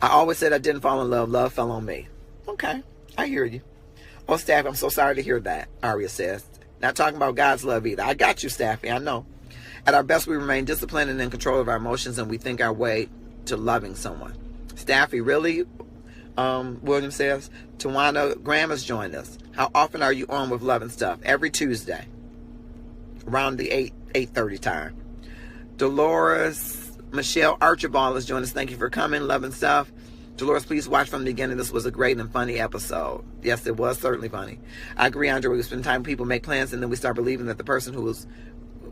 I always said I didn't fall in love. Love fell on me. Okay, I hear you. Oh, Staffy, I'm so sorry to hear that, Aria says. Not talking about God's love either. I got you, Staffy, I know. At our best, we remain disciplined and in control of our emotions, and we think our way to loving someone. Staffy, really? William says. Tawana Graham has joined us. How often are you on with Love and Stuff? Every Tuesday, around the 8:30 time. Dolores Michelle Archibald has joined us. Thank you for coming. Love and Stuff. Dolores, please watch from the beginning. This was a great and funny episode. Yes, it was certainly funny. I agree, Andre. We spend time, people make plans, and then we start believing that the person who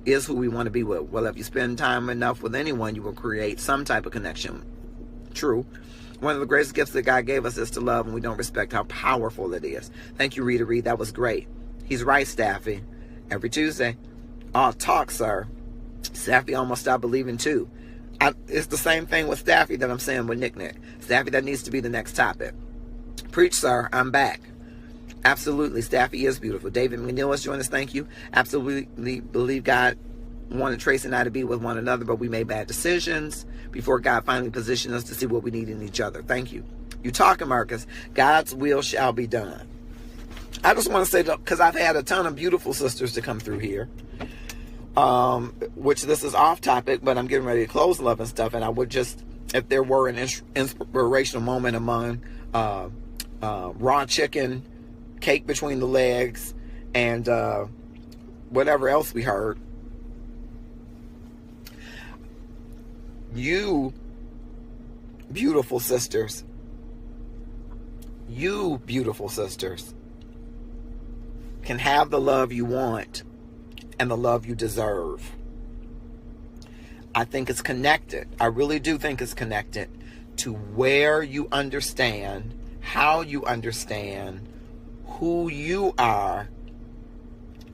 is who we want to be with. Well, if you spend time enough with anyone, you will create some type of connection. True. One of the greatest gifts that God gave us is to love, and we don't respect how powerful it is. Thank you, Rita Reed. That was great. He's right, Staffy. Every Tuesday. Oh, talk, sir. Staffy almost stopped believing, too. It's the same thing with Staffy that I'm saying with Nick Nick. Staffy, that needs to be the next topic. Preach, sir. I'm back. Absolutely. Staffy is beautiful. David McNeil has joined us. Thank you. Absolutely believe God wanted Tracy and I to be with one another, but we made bad decisions before God finally positioned us to see what we need in each other. Thank you. You talking, Marcus. God's will shall be done. I just want to say, because I've had a ton of beautiful sisters to come through here, which this is off topic, but I'm getting ready to close Love and Stuff, and I would just, if there were an inspirational moment among raw chicken, cake between the legs, and whatever else we heard. You beautiful sisters, can have the love you want and the love you deserve. I think it's connected. I really do think it's connected to where you understand, how you understand, who you are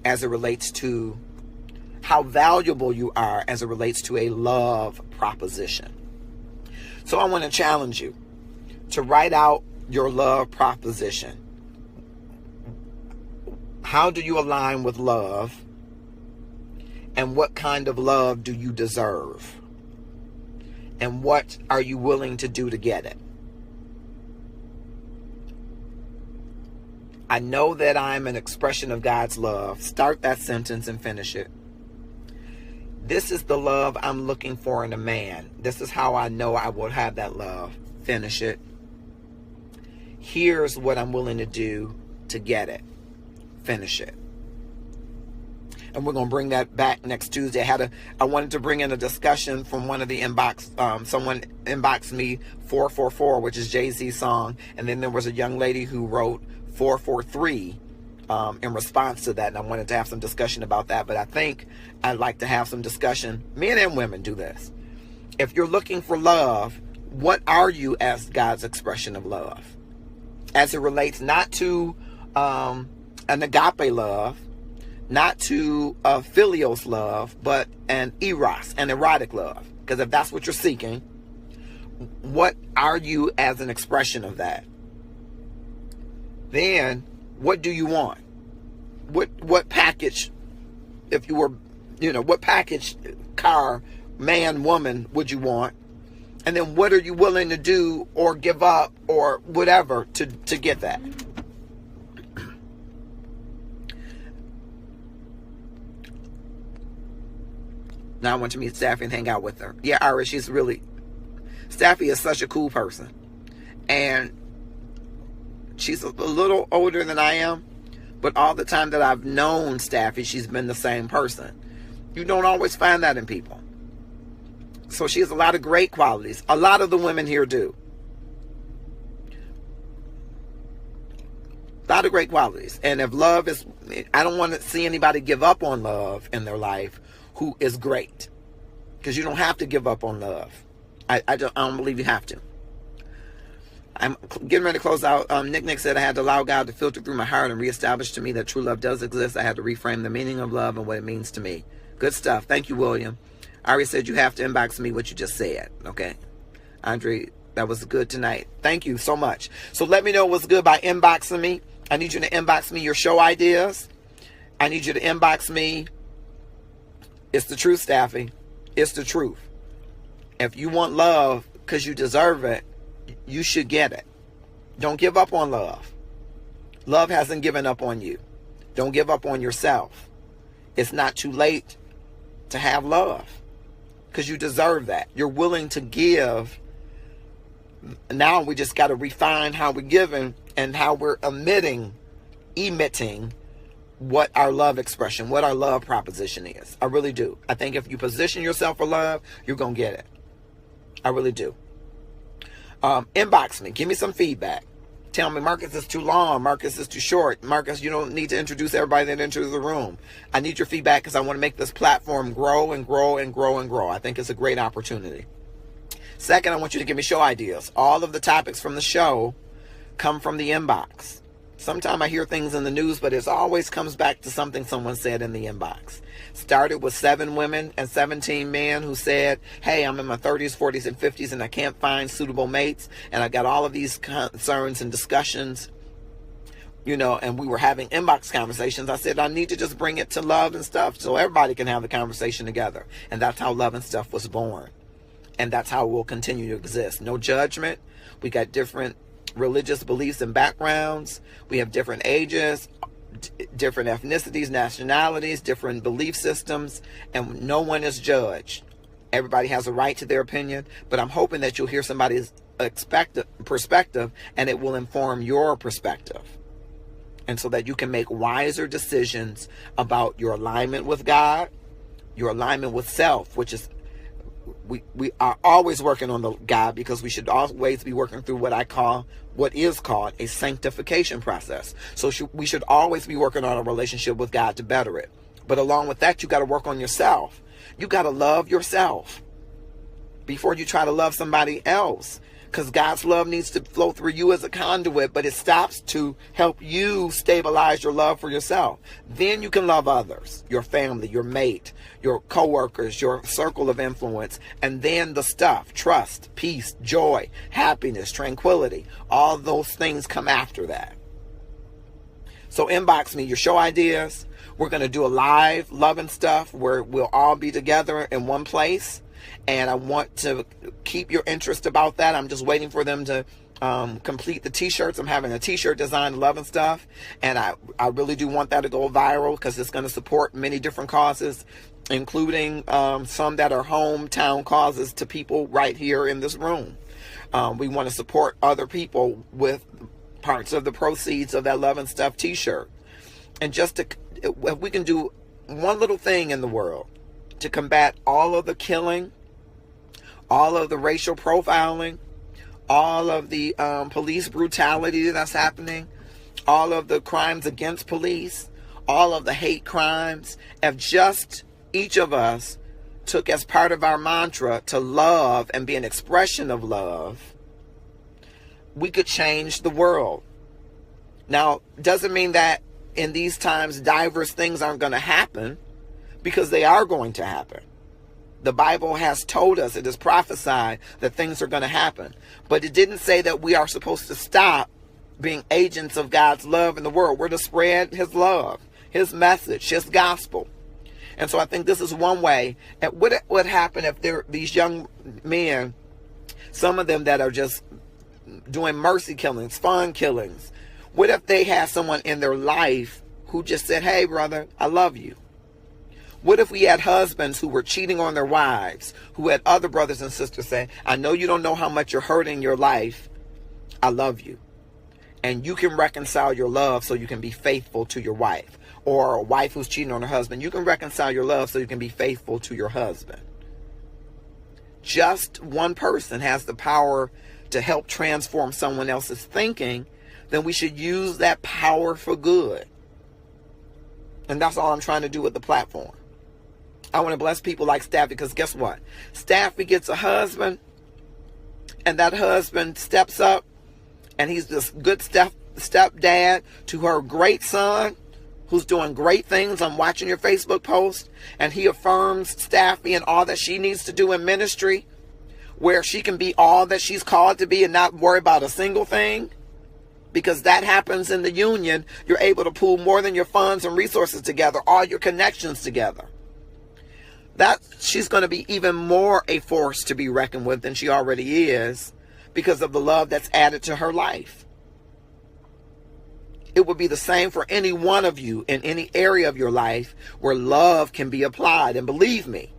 as it relates to how valuable you are as it relates to a love proposition. So I want to challenge you to write out your love proposition. How do you align with love? And what kind of love do you deserve? And what are you willing to do to get it? I know that I'm an expression of God's love. Start that sentence and finish it. This is the love I'm looking for in a man. This is how I know I will have that love. Finish it. Here's what I'm willing to do to get it. Finish it. And we're going to bring that back next Tuesday. I wanted to bring in a discussion from one of the inbox. Someone inboxed me 444, which is Jay-Z's song. And then there was a young lady who wrote 443 in response to that. And I wanted to have some discussion about that. But I think I'd like to have some discussion. Men and women do this. If you're looking for love, what are you as God's expression of love? As it relates not to an agape love, not to a philios love, but an eros, an erotic love. Because if that's what you're seeking, what are you as an expression of that? Then, what do you want? What package, if you were, what package, car, man, woman would you want? And then what are you willing to do or give up or whatever to get that? Now I want to meet Staffy and hang out with her. Yeah, Iris, Staffy is such a cool person. And she's a little older than I am, but all the time that I've known Staffy, she's been the same person. You don't always find that in people. So she has a lot of great qualities. A lot of the women here do. A lot of great qualities. And if love is, I don't want to see anybody give up on love in their life who is great. Because you don't have to give up on love. I don't believe you have to. I'm getting ready to close out. Nick said I had to allow God to filter through my heart and reestablish to me that true love does exist. I had to reframe the meaning of love and what it means to me. Good stuff. Thank you, William. Ari said you have to inbox me what you just said. Okay. Andre, that was good tonight. Thank you so much. So let me know what's good by inboxing me. I need you to inbox me your show ideas. I need you to inbox me. It's the truth, Staffy. It's the truth. If you want love because you deserve it, you should get it. Don't give up on love. Love hasn't given up on you. Don't give up on yourself. It's not too late to have love, because you deserve that. You're willing to give. Now we just got to refine how we're giving and how we're emitting what our love expression, what our love proposition is. I really do. I think if you position yourself for love, you're going to get it. I really do. Inbox me. Give me some feedback. Tell me, Marcus is too long. Marcus is too short. Marcus, you don't need to introduce everybody that enters the room. I need your feedback because I want to make this platform grow and grow and grow and grow. I think it's a great opportunity. Second, I want you to give me show ideas. All of the topics from the show come from the inbox. Sometimes I hear things in the news, but it always comes back to something someone said in the inbox. Started with 7 women and 17 men who said, hey, I'm in my 30s, 40s, and 50s, and I can't find suitable mates. And I got all of these concerns and discussions, and we were having inbox conversations. I said, I need to just bring it to Love and Stuff so everybody can have the conversation together. And that's how Love and Stuff was born. And that's how it will continue to exist. No judgment. We got different religious beliefs and backgrounds. We have different ages, different ethnicities, nationalities, different belief systems, and no one is judged. Everybody has a right to their opinion, but I'm hoping that you'll hear somebody's perspective and it will inform your perspective. And so that you can make wiser decisions about your alignment with God, your alignment with self, which is we are always working on the God, because we should always be working through what is called a sanctification process. So we should always be working on a relationship with God to better it. But along with that, you got to work on yourself. You got to love yourself before you try to love somebody else, because God's love needs to flow through you as a conduit, but it stops to help you stabilize your love for yourself. Then you can love others, your family, your mate, your coworkers, your circle of influence, and then the stuff, trust, peace, joy, happiness, tranquility, all those things come after that. So inbox me your show ideas. We're going to do a live Love and Stuff where we'll all be together in one place. And I want to keep your interest about that. I'm just waiting for them to complete the t-shirts. I'm having a t-shirt design, Love and Stuff. And I really do want that to go viral, because it's going to support many different causes, including some that are hometown causes to people right here in this room. We want to support other people with parts of the proceeds of that Love and Stuff t-shirt. And just if we can do one little thing in the world to combat all of the killing, all of the racial profiling, all of the police brutality that's happening, all of the crimes against police, all of the hate crimes, if just each of us took as part of our mantra to love and be an expression of love, we could change the world. Now, doesn't mean that in these times diverse things aren't going to happen, because they are going to happen. The Bible has told us, it is prophesied that things are going to happen. But it didn't say that we are supposed to stop being agents of God's love in the world. We're to spread His love, His message, His gospel. And so I think this is one way. And what would happen if these young men, some of them that are just doing mercy killings, fun killings, what if they had someone in their life who just said, hey, brother, I love you? What if we had husbands who were cheating on their wives, who had other brothers and sisters say, I know you don't know how much you're hurting your life. I love you. And you can reconcile your love so you can be faithful to your wife. Or a wife who's cheating on her husband, you can reconcile your love so you can be faithful to your husband. Just one person has the power to help transform someone else's thinking. Then we should use that power for good. And that's all I'm trying to do with the platform. I want to bless people like Staffy, because guess what? Staffy gets a husband, and that husband steps up, and he's this good stepdad to her great son, who's doing great things. I'm watching your Facebook post, and he affirms Staffy and all that she needs to do in ministry, where she can be all that she's called to be and not worry about a single thing. Because that happens in the union. You're able to pool more than your funds and resources together, all your connections together. That she's going to be even more a force to be reckoned with than she already is, because of the love that's added to her life. It would be the same for any one of you in any area of your life where love can be applied. And believe me,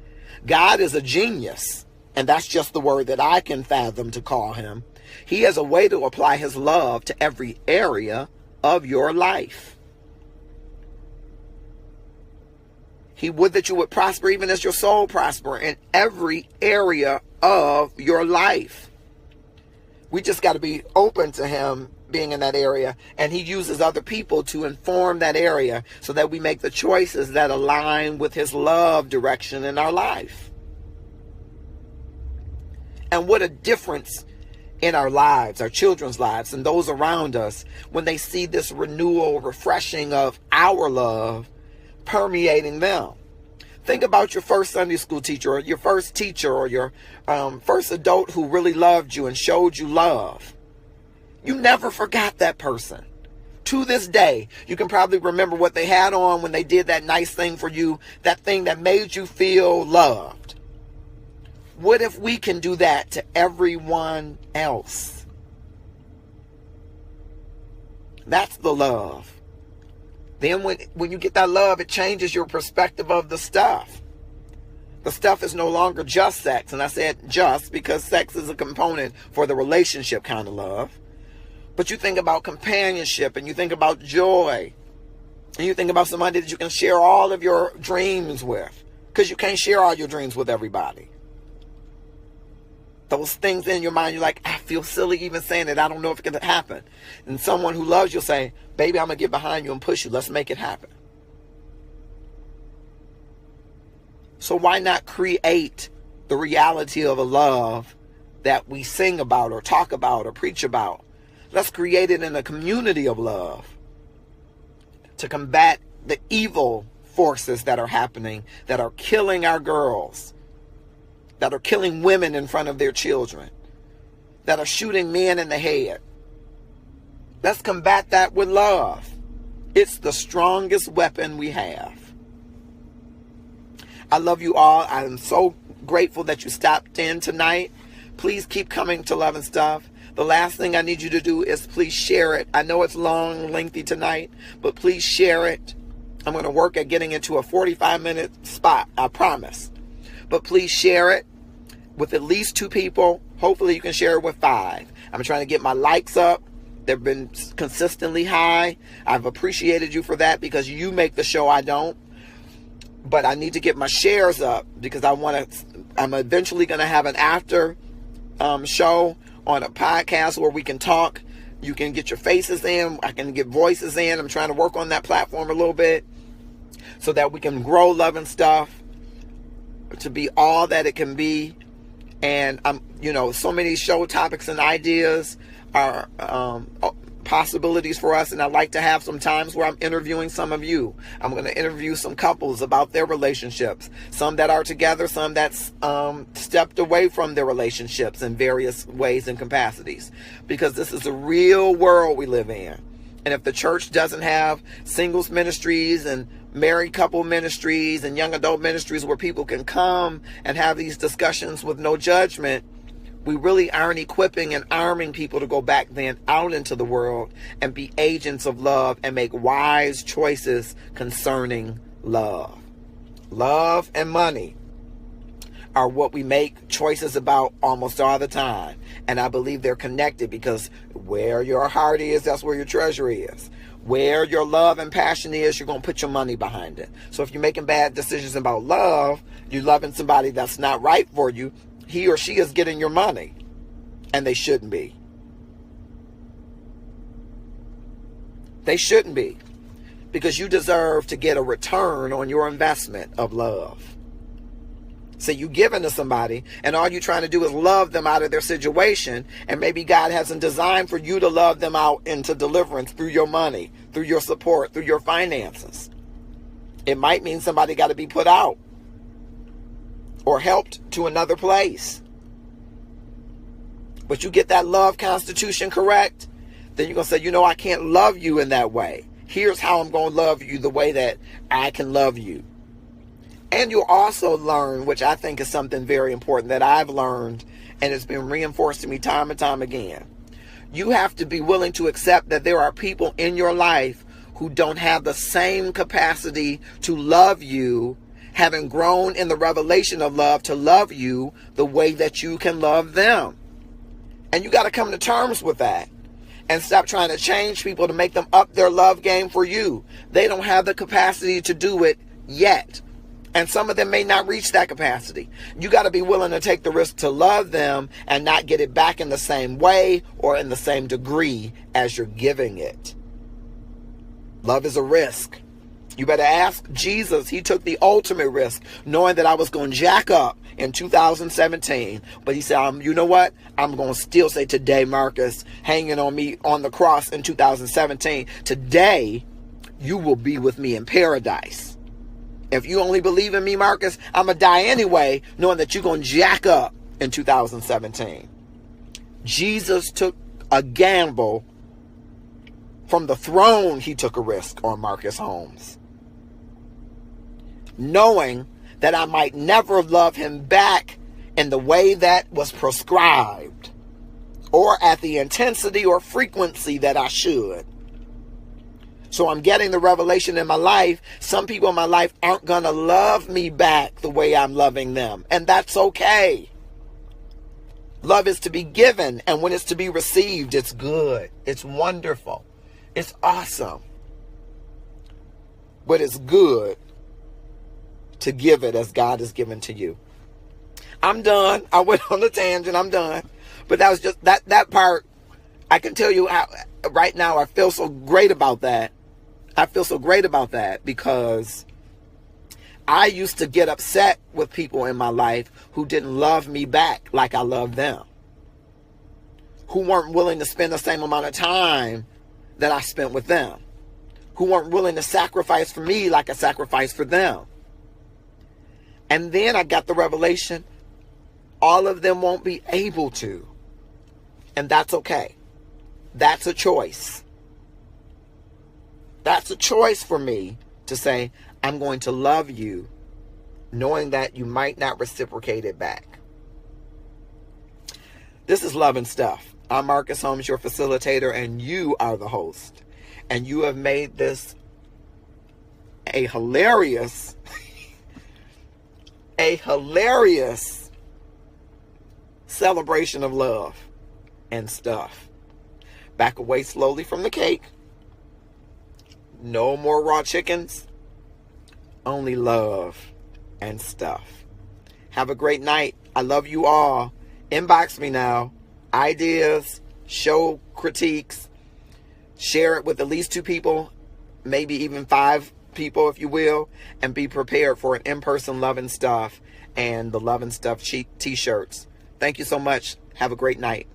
God is a genius. And that's just the word that I can fathom to call him. He has a way to apply his love to every area of your life. He would that you would prosper even as your soul prosper in every area of your life. We just got to be open to him being in that area, and he uses other people to inform that area so that we make the choices that align with his love direction in our life. And what a difference in our lives, our children's lives, and those around us when they see this renewal, refreshing of our love permeating them. Think about your first Sunday school teacher, or your first teacher, or your first adult who really loved you and showed you love. You never forgot that person. To this day, you can probably remember what they had on when they did that nice thing for you, that thing that made you feel loved. What if we can do that to everyone else? That's the love. Then when you get that love, it changes your perspective of the stuff. The stuff is no longer just sex. And I said just because sex is a component for the relationship kind of love. But you think about companionship, and you think about joy. And you think about somebody that you can share all of your dreams with. Because you can't share all your dreams with everybody. Those things in your mind, you're like, I feel silly even saying it. I don't know if it can happen. And someone who loves you will say, baby, I'm going to get behind you and push you. Let's make it happen. So why not create the reality of a love that we sing about or talk about or preach about? Let's create it in a community of love to combat the evil forces that are happening, that are killing our girls, that are killing women in front of their children, that are shooting men in the head. Let's combat that with love. It's the strongest weapon we have. I love you all. I am so grateful that you stopped in tonight. Please keep coming to Love and Stuff. The last thing I need you to do is please share it. I know it's long, lengthy tonight, but please share it. I'm going to work at getting into a 45-minute spot, I promise. But please share it with at least 2 people. Hopefully you can share it with 5. I'm trying to get my likes up. They've been consistently high. I've appreciated you for that because you make the show, I don't. But I need to get my shares up because I'm eventually going to have an after show on a podcast where we can talk. You can get your faces in. I can get voices in. I'm trying to work on that platform a little bit so that we can grow Love and Stuff to be all that it can be. And so many show topics and ideas are possibilities for us, and I'd like to have some times where I'm interviewing some of you. I'm going to interview some couples about their relationships, some that are together, some that's stepped away from their relationships in various ways and capacities, because this is a real world we live in. And if the church doesn't have singles ministries and married couple ministries and young adult ministries where people can come and have these discussions with no judgment, we really aren't equipping and arming people to go back then out into the world and be agents of love and make wise choices concerning love. Love and money are what we make choices about almost all the time. And I believe they're connected because where your heart is, that's where your treasure is. Where your love and passion is, you're going to put your money behind it. So if you're making bad decisions about love, you're loving somebody that's not right for you, he or she is getting your money, and they shouldn't be. They shouldn't be, because you deserve to get a return on your investment of love. So you giving to somebody, and all you're trying to do is love them out of their situation, and maybe God hasn't designed for you to love them out into deliverance through your money, through your support, through your finances. It might mean somebody got to be put out or helped to another place. But you get that love constitution correct, then you're going to say, I can't love you in that way. Here's how I'm going to love you the way that I can love you. And you'll also learn, which I think is something very important that I've learned, and it's been reinforced to me time and time again. You have to be willing to accept that there are people in your life who don't have the same capacity to love you, having grown in the revelation of love, to love you the way that you can love them. And you got to come to terms with that and stop trying to change people to make them up their love game for you. They don't have the capacity to do it yet. And some of them may not reach that capacity. You got to be willing to take the risk to love them and not get it back in the same way or in the same degree as you're giving it. Love is a risk. You better ask Jesus. He took the ultimate risk, knowing that I was going to jack up in 2017. But he said, you know what? I'm going to still say today, Marcus, hanging on me on the cross in 2017. Today, you will be with me in paradise. If you only believe in me, Marcus, I'm going to die anyway, knowing that you're going to jack up in 2017. Jesus took a gamble. From the throne, he took a risk on Marcus Holmes, knowing that I might never love him back in the way that was prescribed or at the intensity or frequency that I should. So I'm getting the revelation in my life. Some people in my life aren't going to love me back the way I'm loving them. And that's okay. Love is to be given. And when it's to be received, it's good. It's wonderful. It's awesome. But it's good to give it as God has given to you. I'm done. I went on a tangent. I'm done. But that was just that part. I can tell you how right now I feel so great about that. I feel so great about that because I used to get upset with people in my life who didn't love me back like I loved them, who weren't willing to spend the same amount of time that I spent with them, who weren't willing to sacrifice for me like I sacrificed for them. And then I got the revelation, all of them won't be able to. And that's okay. That's a choice. That's a choice for me to say, I'm going to love you, knowing that you might not reciprocate it back. This is Love and Stuff. I'm Marcus Holmes, your facilitator, and you are the host. And you have made this a hilarious celebration of love and stuff. Back away slowly from the cake. No more raw chickens. Only love and stuff. Have a great night. I love you all. Inbox me now. Ideas, show critiques, share it with at least 2 people, maybe even 5 people if you will, and be prepared for an in-person Love and Stuff and the Love and Stuff t-shirts. Thank you so much. Have a great night.